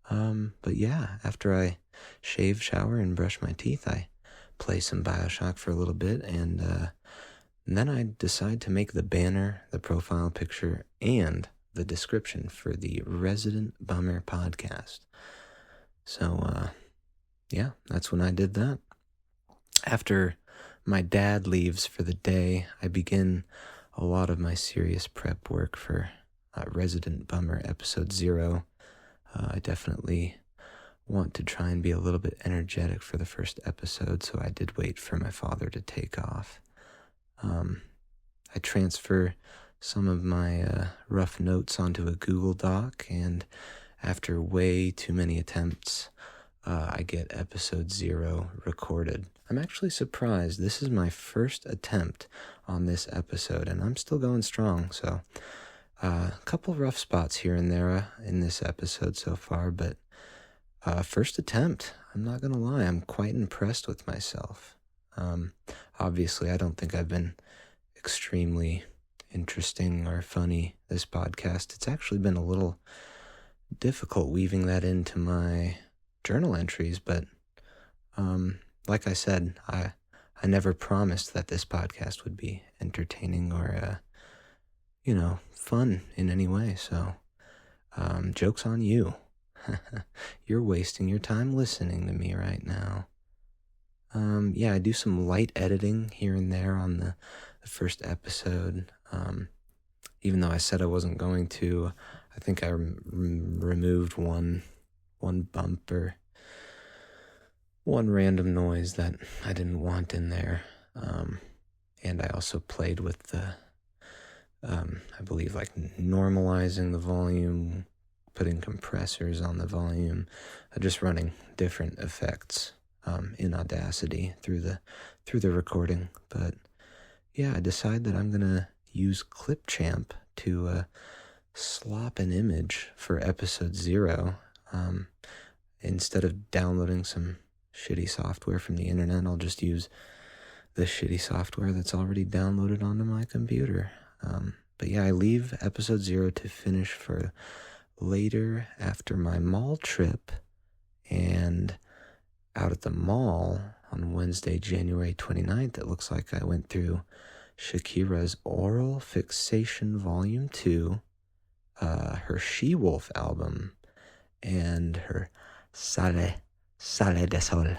But yeah, after I shave, shower, and brush my teeth, I play some BioShock for a little bit, and then I decide to make the banner, the profile picture, and the description for the Resident Bummer podcast. So, yeah, that's when I did that. After my dad leaves for the day, I begin a lot of my serious prep work for Resident Bummer episode 0. I definitely want to try and be a little bit energetic for the first episode, so I did wait for my father to take off. I transfer some of my rough notes onto a Google Doc, and after way too many attempts I get episode 0 recorded. I'm actually surprised. This is my first attempt on this episode, and I'm still going strong, so a couple rough spots here and there in this episode so far, but first attempt. I'm not going to lie. I'm quite impressed with myself. Obviously, I don't think I've been extremely interesting or funny this podcast. It's actually been a little difficult weaving that into my journal entries, but like I said, I never promised that this podcast would be entertaining or fun in any way, so joke's on you. You're wasting your time listening to me right now. I do some light editing here and there on the first episode. Even though I said I wasn't going to, I think I removed one bump or one random noise that I didn't want in there. And I also played with the, I believe, like normalizing the volume, putting compressors on the volume, just running different effects in Audacity through the recording. But yeah, I decided that I'm gonna use Clipchamp to slop an image for episode 0. Instead of downloading some shitty software from the internet, I'll just use the shitty software that's already downloaded onto my computer. But yeah, I leave episode 0 to finish for later after my mall trip, and out at the mall on Wednesday, January 29th, it looks like I went through Shakira's Oral Fixation Volume 2, her She-Wolf album, and her Sale de Sol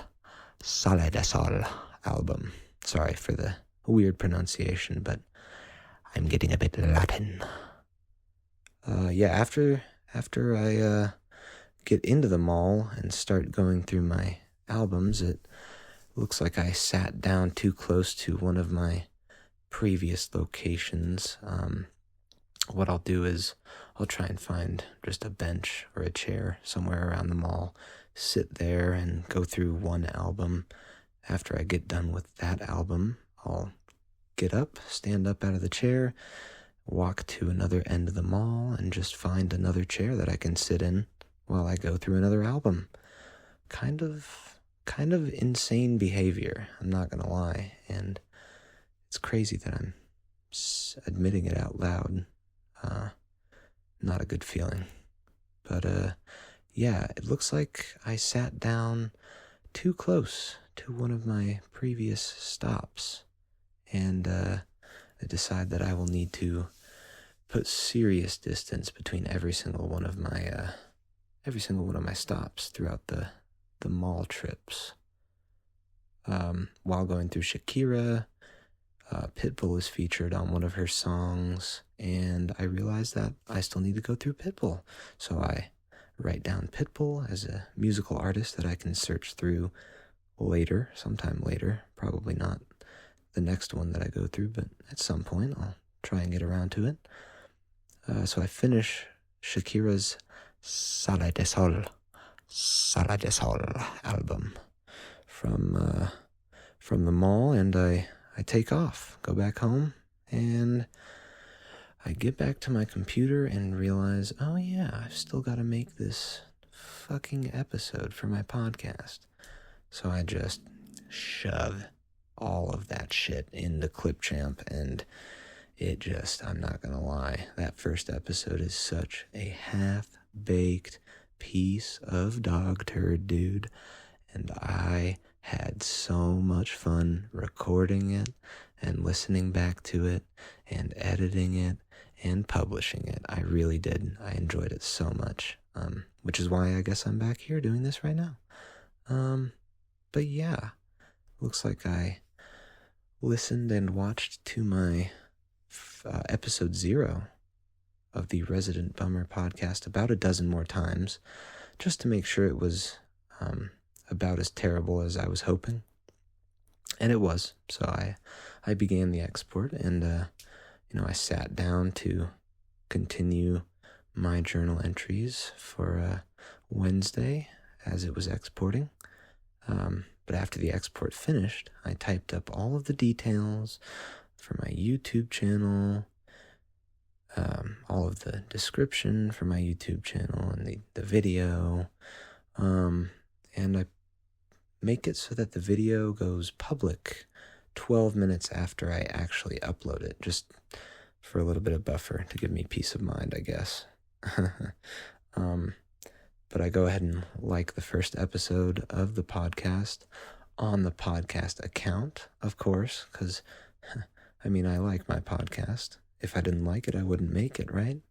album. Sorry for the weird pronunciation, but I'm getting a bit Latin. After I get into the mall and start going through my albums, it looks like I sat down too close to one of my previous locations. What I'll do is I'll try and find just a bench or a chair somewhere around the mall, sit there and go through one album. After I get done with that album, I'll get up, stand up out of the chair, walk to another end of the mall, and just find another chair that I can sit in while I go through another album. Kind of insane behavior, I'm not gonna lie, and it's crazy that I'm admitting it out loud. Not a good feeling. But it looks like I sat down too close to one of my previous stops, and I decide that I will need to put serious distance between every single one of my stops throughout the mall trips. While going through Shakira, Pitbull is featured on one of her songs, and I realized that I still need to go through Pitbull. So I write down Pitbull as a musical artist that I can search through later, sometime later. Probably not the next one that I go through, but at some point I'll try and get around to it. So I finish Shakira's Sale de Sol album from the mall, and I take off, go back home, and I get back to my computer and realize, oh yeah, I've still got to make this fucking episode for my podcast. So I just shove all of that shit into Clipchamp, and I'm not gonna lie, that first episode is such a half-baked piece of dog turd, dude, and I had so much fun recording it and listening back to it and editing it and publishing it. I really did. I enjoyed it so much, which is why I guess I'm back here doing this right now. But yeah, looks like I listened and watched to my episode 0 of the Resident Bummer podcast about a dozen more times, just to make sure it was about as terrible as I was hoping. And it was. So I began the export, and I sat down to continue my journal entries for Wednesday as it was exporting. But after the export finished, I typed up all of the details for my YouTube channel, all of the description for my YouTube channel and the video, and I make it so that the video goes public 12 minutes after I actually upload it, just for a little bit of buffer to give me peace of mind, I guess. But I go ahead and like the first episode of the podcast on the podcast account, of course, because, I mean, I like my podcast. If I didn't like it, I wouldn't make it, right?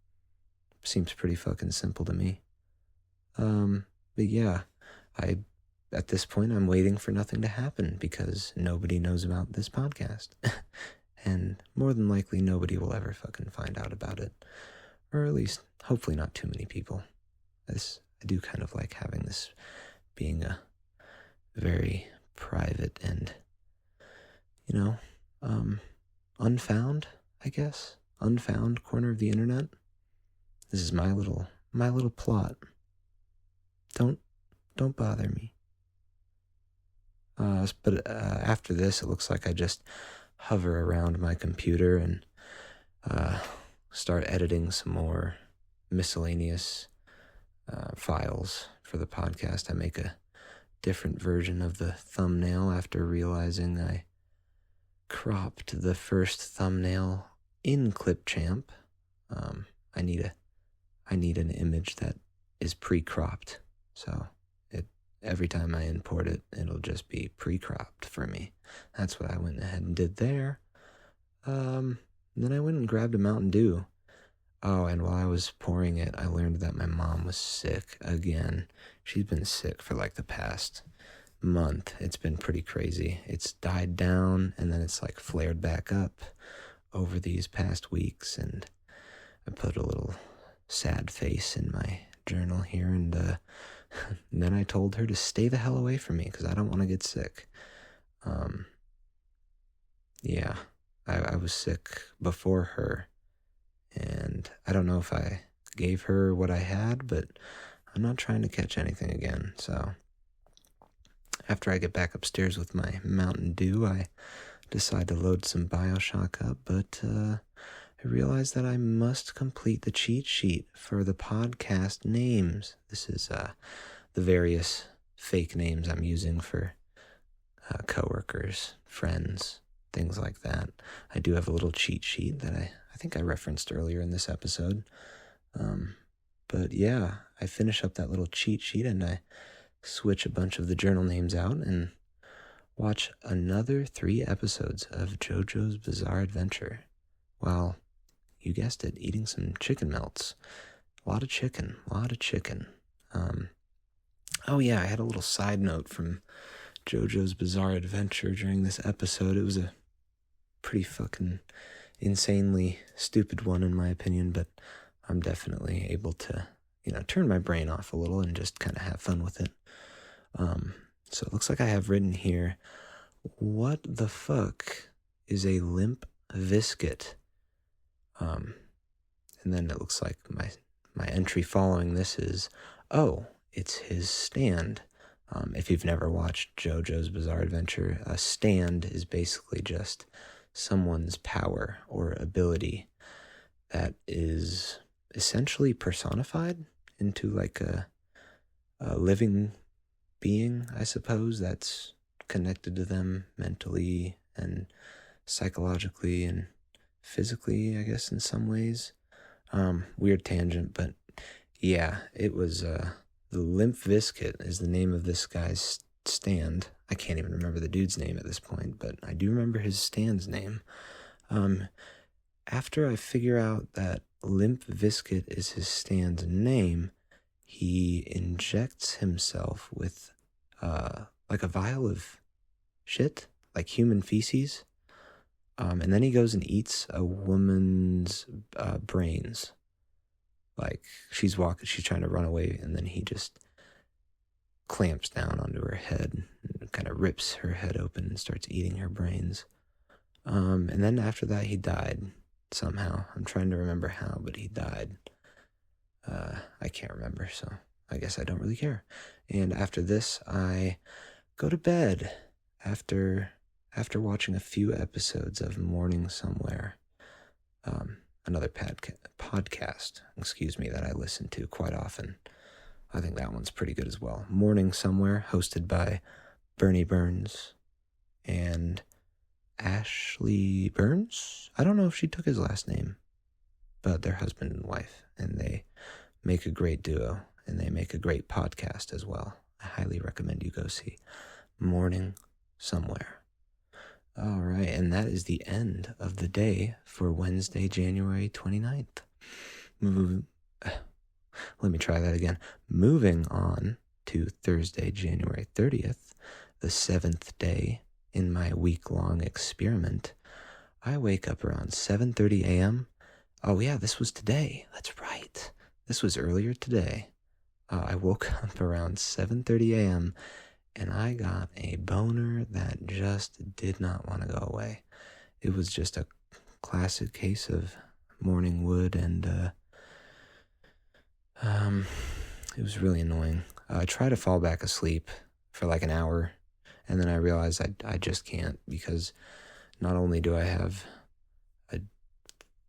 Seems pretty fucking simple to me. But yeah, at this point, I'm waiting for nothing to happen because nobody knows about this podcast. And more than likely, nobody will ever fucking find out about it. Or at least, hopefully not too many people. I do kind of like having this being a very private and, unfound, I guess. Unfound corner of the internet. This is my little plot. Don't bother me. But after this, it looks like I just hover around my computer and start editing some more miscellaneous files for the podcast. I make a different version of the thumbnail after realizing I cropped the first thumbnail in Clipchamp. I need an image that is pre-cropped, so every time I import it, it'll just be pre-cropped for me. That's what I went ahead and did there. Then I went and grabbed a Mountain Dew. Oh, and while I was pouring it, I learned that my mom was sick again. She's been sick for like the past month. It's been pretty crazy. It's died down, and then it's like flared back up over these past weeks, and I put a little sad face in my journal here, and then I told her to stay the hell away from me because I don't want to get sick. Yeah, I was sick before her, and I don't know if I gave her what I had, but I'm not trying to catch anything again. So after I get back upstairs with my Mountain Dew, I decide to load some BioShock up, but I realize that I must complete the cheat sheet for the podcast names. This is the various fake names I'm using for coworkers, friends, things like that. I do have a little cheat sheet that I think I referenced earlier in this episode. But yeah, I finish up that little cheat sheet and I switch a bunch of the journal names out and watch another 3 episodes of JoJo's Bizarre Adventure while, you guessed it, eating some chicken melts. A lot of chicken. Oh yeah, I had a little side note from JoJo's Bizarre Adventure during this episode. It was a pretty fucking insanely stupid one in my opinion, but I'm definitely able to, turn my brain off a little and just kind of have fun with it. So it looks like I have written here, what the fuck is a limp viscid? And then it looks like my entry following this is, oh, it's his stand. If you've never watched JoJo's Bizarre Adventure, a stand is basically just someone's power or ability that is essentially personified into like a living being, I suppose, that's connected to them mentally and psychologically and physically, I guess, in some ways. Weird tangent, but yeah, it was the Limp Bizkit is the name of this guy's stand. I can't even remember the dude's name at this point, but I do remember his stand's name. After I figure out that Limp Bizkit is his stand's name, he injects himself with like a vial of shit, like human feces, and then he goes and eats a woman's brains. Like she's trying to run away, and then he just clamps down onto her head and kind of rips her head open and starts eating her brains. And then after that, he died somehow. I'm trying to remember how, but he died. I can't remember, so I guess I don't really care. And after this, I go to bed after watching a few episodes of Morning Somewhere, another podcast, that I listen to quite often. I think that one's pretty good as well. Morning Somewhere, hosted by Bernie Burns and Ashley Burns. I don't know if she took his last name, but they're husband and wife, and they make a great duo, and they make a great podcast as well. I highly recommend you go see Morning Somewhere. All right, and that is the end of the day for Wednesday, January 29th. Let me try that again. Moving on to Thursday, January 30th, the 7th day in my week-long experiment. I wake up around 7:30 a.m. Oh yeah, this was today. That's right. This was earlier today. I woke up around 7:30 a.m. and I got a boner that just did not want to go away. It was just a classic case of morning wood, and it was really annoying. I tried to fall back asleep for like an hour, and then I realized I just can't, because not only do I have a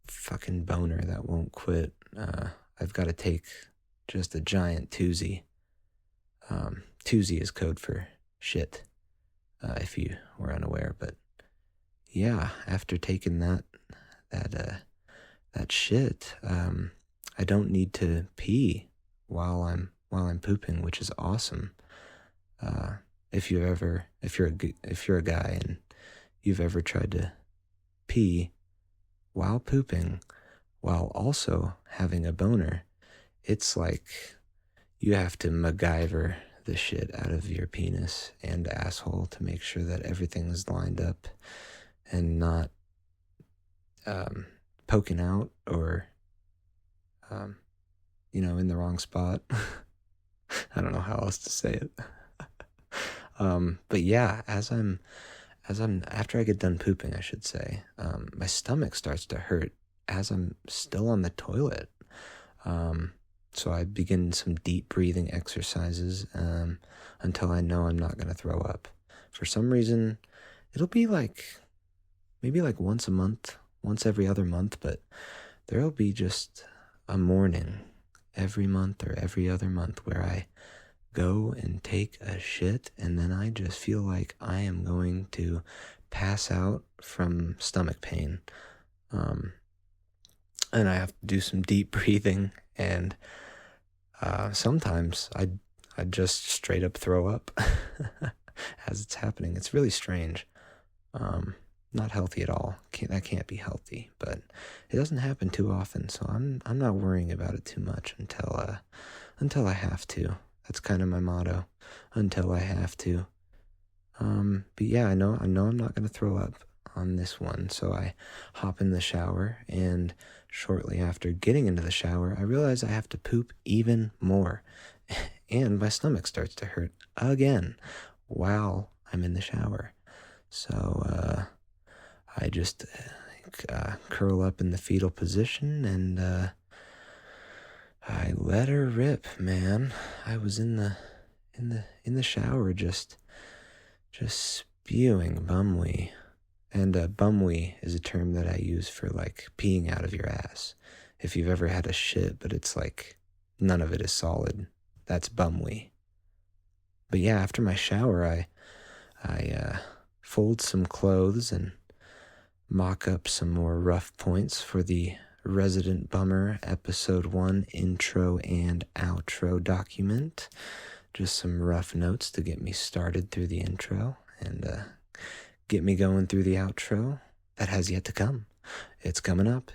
fucking boner that won't quit, I've got to take just a giant toozy. Toozy is code for shit, if you were unaware. But yeah, after taking that shit, I don't need to pee while I'm pooping, which is awesome. If you're a guy and you've ever tried to pee while pooping while also having a boner, it's like you have to MacGyver the shit out of your penis and asshole to make sure that everything's lined up and not poking out or in the wrong spot. I don't know how else to say it. But yeah, after I get done pooping, I should say, my stomach starts to hurt as I'm still on the toilet. So I begin some deep breathing exercises, until I know I'm not going to throw up. For some reason, it'll be maybe once a month, once every other month, but there'll be just a morning every month or every other month where I go and take a shit, and then I just feel like I am going to pass out from stomach pain. And I have to do some deep breathing, and sometimes I just straight up throw up as it's happening. It's really strange. Not healthy at all. That can't be healthy, but it doesn't happen too often, so I'm not worrying about it too much until I have to. That's kind of my motto, until I have to. But yeah, I know I'm not going to throw up on this one, so I hop in the shower, and shortly after getting into the shower, I realize I have to poop even more, and my stomach starts to hurt again while I'm in the shower. So I just curl up in the fetal position, and I let her rip, man. I was in the shower just spewing bumwee. And bumwee is a term that I use for peeing out of your ass. If you've ever had a shit, but it's none of it is solid, that's bumwee. But yeah, after my shower, I fold some clothes and mock up some more rough points for the Resident Bummer Episode 1 intro and outro document. Just some rough notes to get me started through the intro and get me going through the outro that has yet to come. It's coming up,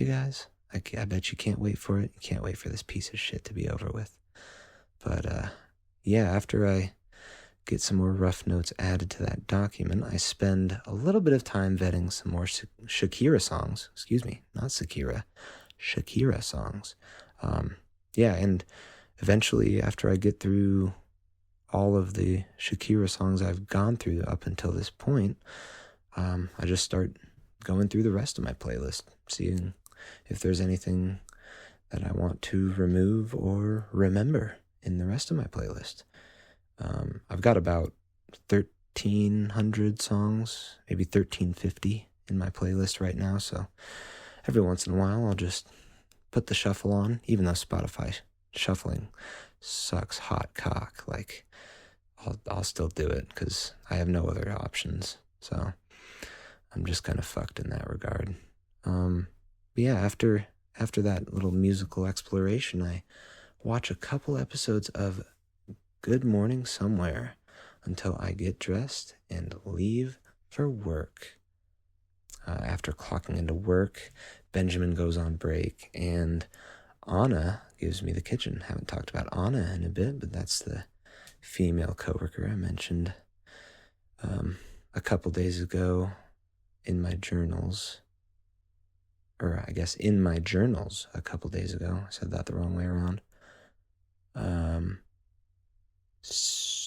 you guys. I bet you can't wait for it. You can't wait for this piece of shit to be over with. But yeah, after I get some more rough notes added to that document, I spend a little bit of time vetting some more Shakira songs. Excuse me, not Shakira. Shakira songs. Yeah, and eventually, after I get through all of the Shakira songs I've gone through up until this point, I just start going through the rest of my playlist, seeing if there's anything that I want to remove or remember in the rest of my playlist. I've got about 1,300 songs, maybe 1,350 in my playlist right now, so every once in a while I'll just put the shuffle on, even though Spotify shuffling sucks hot cock. Like, I'll still do it because I have no other options, so I'm just kind of fucked in that regard. But yeah, after that little musical exploration, I watch a couple episodes of Good Morning Somewhere until I get dressed and leave for work. After clocking into work, Benjamin goes on break, and Anna gives me the kitchen. Haven't talked about Anna in a bit, but that's the female coworker I mentioned a couple days ago in my journals. Or I guess in my journals a couple days ago. I said that the wrong way around.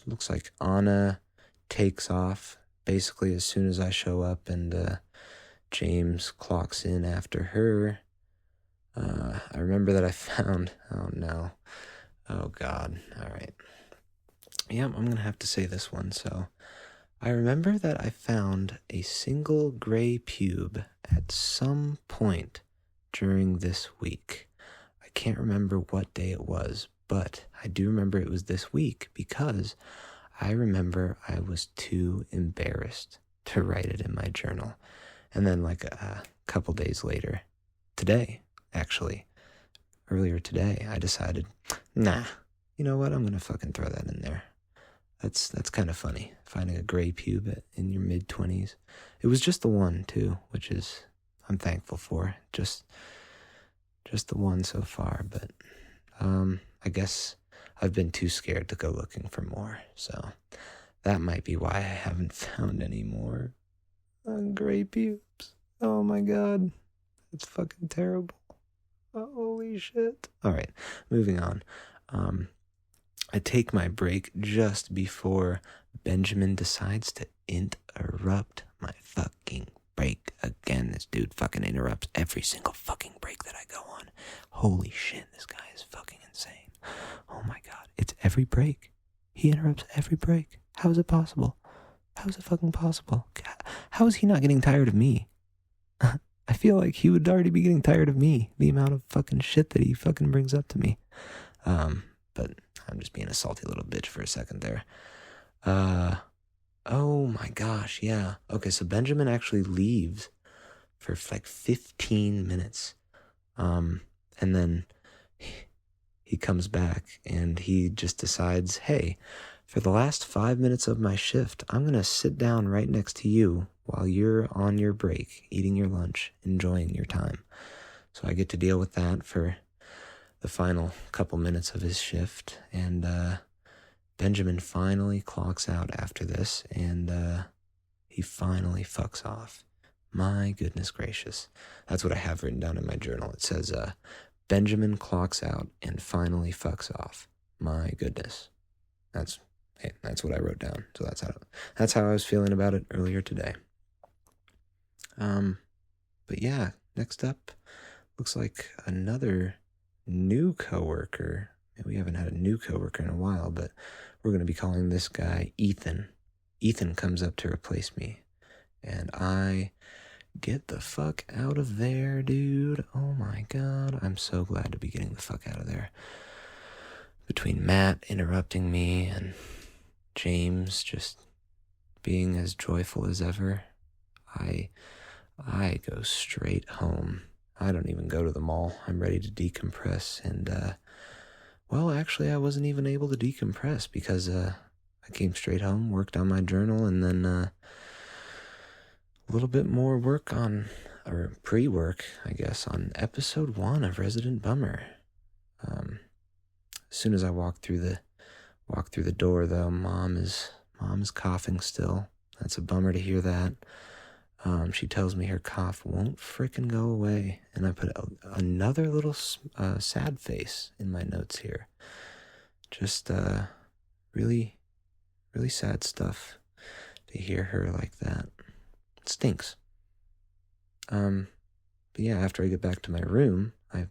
Looks like Anna takes off basically as soon as I show up, and James clocks in after her. I remember that I found... Oh, no. Oh, God. All right. Yeah, I'm going to have to say this one. So, I remember that I found a single gray pube at some point during this week. I can't remember what day it was, but I do remember it was this week because I remember I was too embarrassed to write it in my journal. And then like a couple days later, earlier today, I decided, nah, you know what, I'm going to fucking throw that in there. That's kind of funny, finding a gray pube in your mid-20s. It was just the one, too, which is, I'm thankful for. Just the one so far, but I guess I've been too scared to go looking for more, so that might be why I haven't found any more gray pubes. Oh my God, that's fucking terrible. Holy shit. All right, moving on. I take my break just before Benjamin decides to interrupt my fucking break again. This dude fucking interrupts every single fucking break that I go on. Holy shit, this guy is fucking insane. Oh my God, it's every break. He interrupts every break. How is it possible? How is it fucking possible? How is he not getting tired of me? I feel like he would already be getting tired of me, the amount of fucking shit that he fucking brings up to me. But I'm just being a salty little bitch for a second there. Oh my gosh, yeah. Okay, so Benjamin actually leaves for like 15 minutes. And then he comes back and he just decides, hey, for the last 5 minutes of my shift, I'm going to sit down right next to you while you're on your break, eating your lunch, enjoying your time. So I get to deal with that for the final couple minutes of his shift, and Benjamin finally clocks out after this, and he finally fucks off. My goodness gracious. That's what I have written down in my journal. It says, Benjamin clocks out and finally fucks off. My goodness. That's what I wrote down. So that's how I was feeling about it earlier today. But yeah, next up, looks like another new coworker. We haven't had a new coworker in a while, but we're going to be calling this guy Ethan. Ethan comes up to replace me, and I get the fuck out of there, dude. Oh my God, I'm so glad to be getting the fuck out of there. Between Matt interrupting me and James just being as joyful as ever, I go straight home. I don't even go to the mall. I'm ready to decompress, and well, actually, I wasn't even able to decompress because I came straight home, worked on my journal, and then a little bit more work on, or pre-work, I guess, on episode 1 of Resident Bummer. As soon as I walk through the door, though, mom is coughing still. That's a bummer to hear that. She tells me her cough won't frickin' go away, and I put another little sad face in my notes here. Just really, really sad stuff to hear her like that. It stinks. But yeah, after I get back to my room, I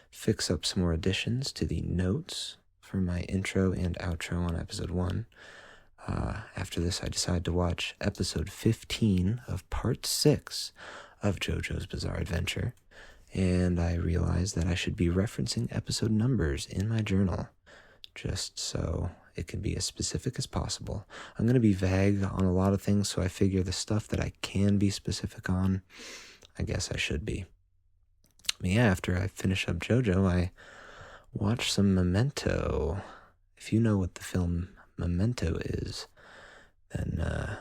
fix up some more additions to the notes for my intro and outro on episode 1. After this, I decided to watch episode 15 of part 6 of JoJo's Bizarre Adventure, and I realized that I should be referencing episode numbers in my journal, just so it can be as specific as possible. I'm going to be vague on a lot of things, so I figure the stuff that I can be specific on, I guess I should be. But yeah, after I finish up JoJo, I watched some Memento. If you know what the film Memento is, then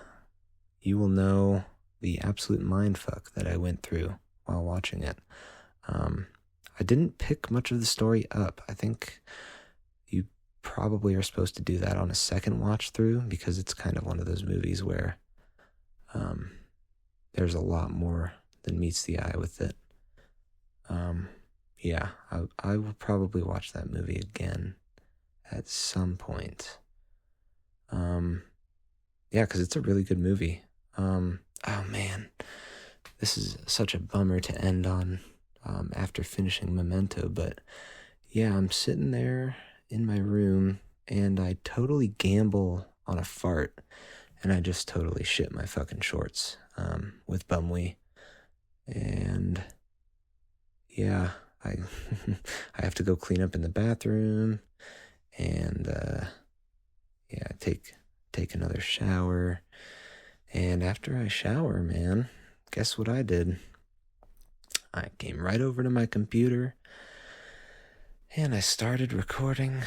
you will know the absolute mindfuck that I went through while watching it. I didn't pick much of the story up. I think you probably are supposed to do that on a second watch through, because it's kind of one of those movies where there's a lot more than meets the eye with it. Yeah, I will probably watch that movie again at some point. Yeah, because it's a really good movie. Oh man, this is such a bummer to end on after finishing Memento, but yeah, I'm sitting there in my room and I totally gamble on a fart, and I just totally shit my fucking shorts with Bumwee. And yeah, I have to go clean up in the bathroom, and yeah, take another shower. And after I shower, man, guess what I did? I came right over to my computer and I started recording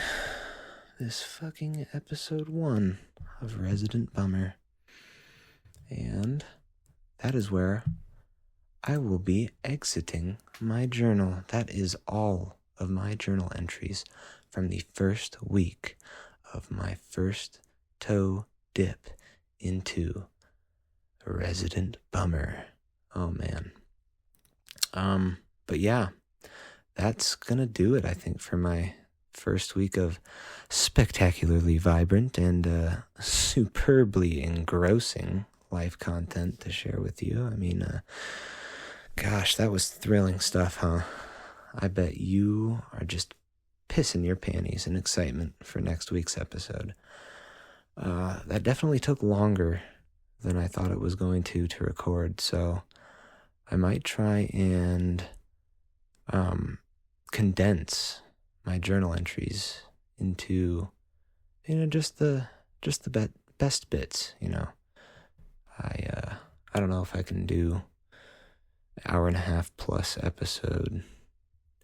this fucking episode 1 of Resident Bummer. And that is where I will be exiting my journal. That is all of my journal entries from the first week of my first toe dip into Resident Bummer. Oh man. But yeah, that's gonna do it, I think, for my first week of spectacularly vibrant and superbly engrossing live content to share with you. I mean, gosh, that was thrilling stuff, huh? I bet you are just pissing your panties in excitement for next week's episode. That definitely took longer than I thought it was going to record, so I might try and condense my journal entries into, just the best bits. I don't know if I can do an hour and a half plus episode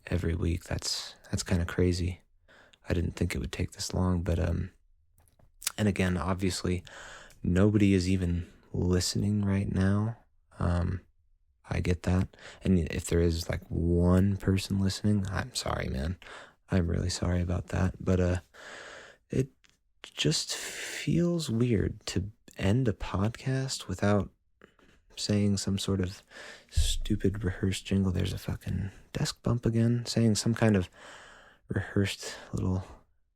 every week. That's kind of crazy. I didn't think it would take this long, but and again, obviously nobody is even listening right now. I get that. And if there is like one person listening, I'm sorry, man. I'm really sorry about that. But it just feels weird to end a podcast without saying some sort of stupid rehearsed jingle. There's a fucking desk bump again, saying some kind of rehearsed little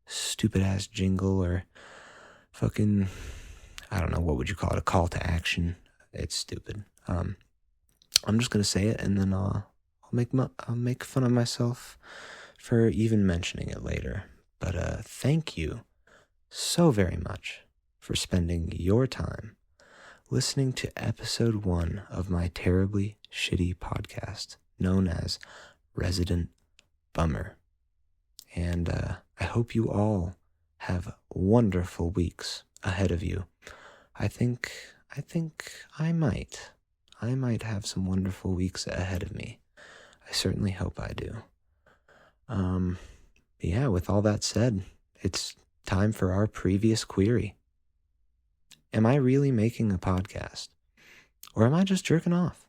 stupid ass jingle, or fucking, I don't know, what would you call it, a call to action. It's stupid. I'm just gonna say it, and then I'll make fun of myself for even mentioning it later. But thank you so very much for spending your time listening to episode 1 of my terribly shitty podcast known as Resident Bummer. And I hope you all have wonderful weeks ahead of you. I think I might have some wonderful weeks ahead of me. I certainly hope I do. Yeah, with all that said, it's time for our previous query. Am I really making a podcast? Or am I just jerking off?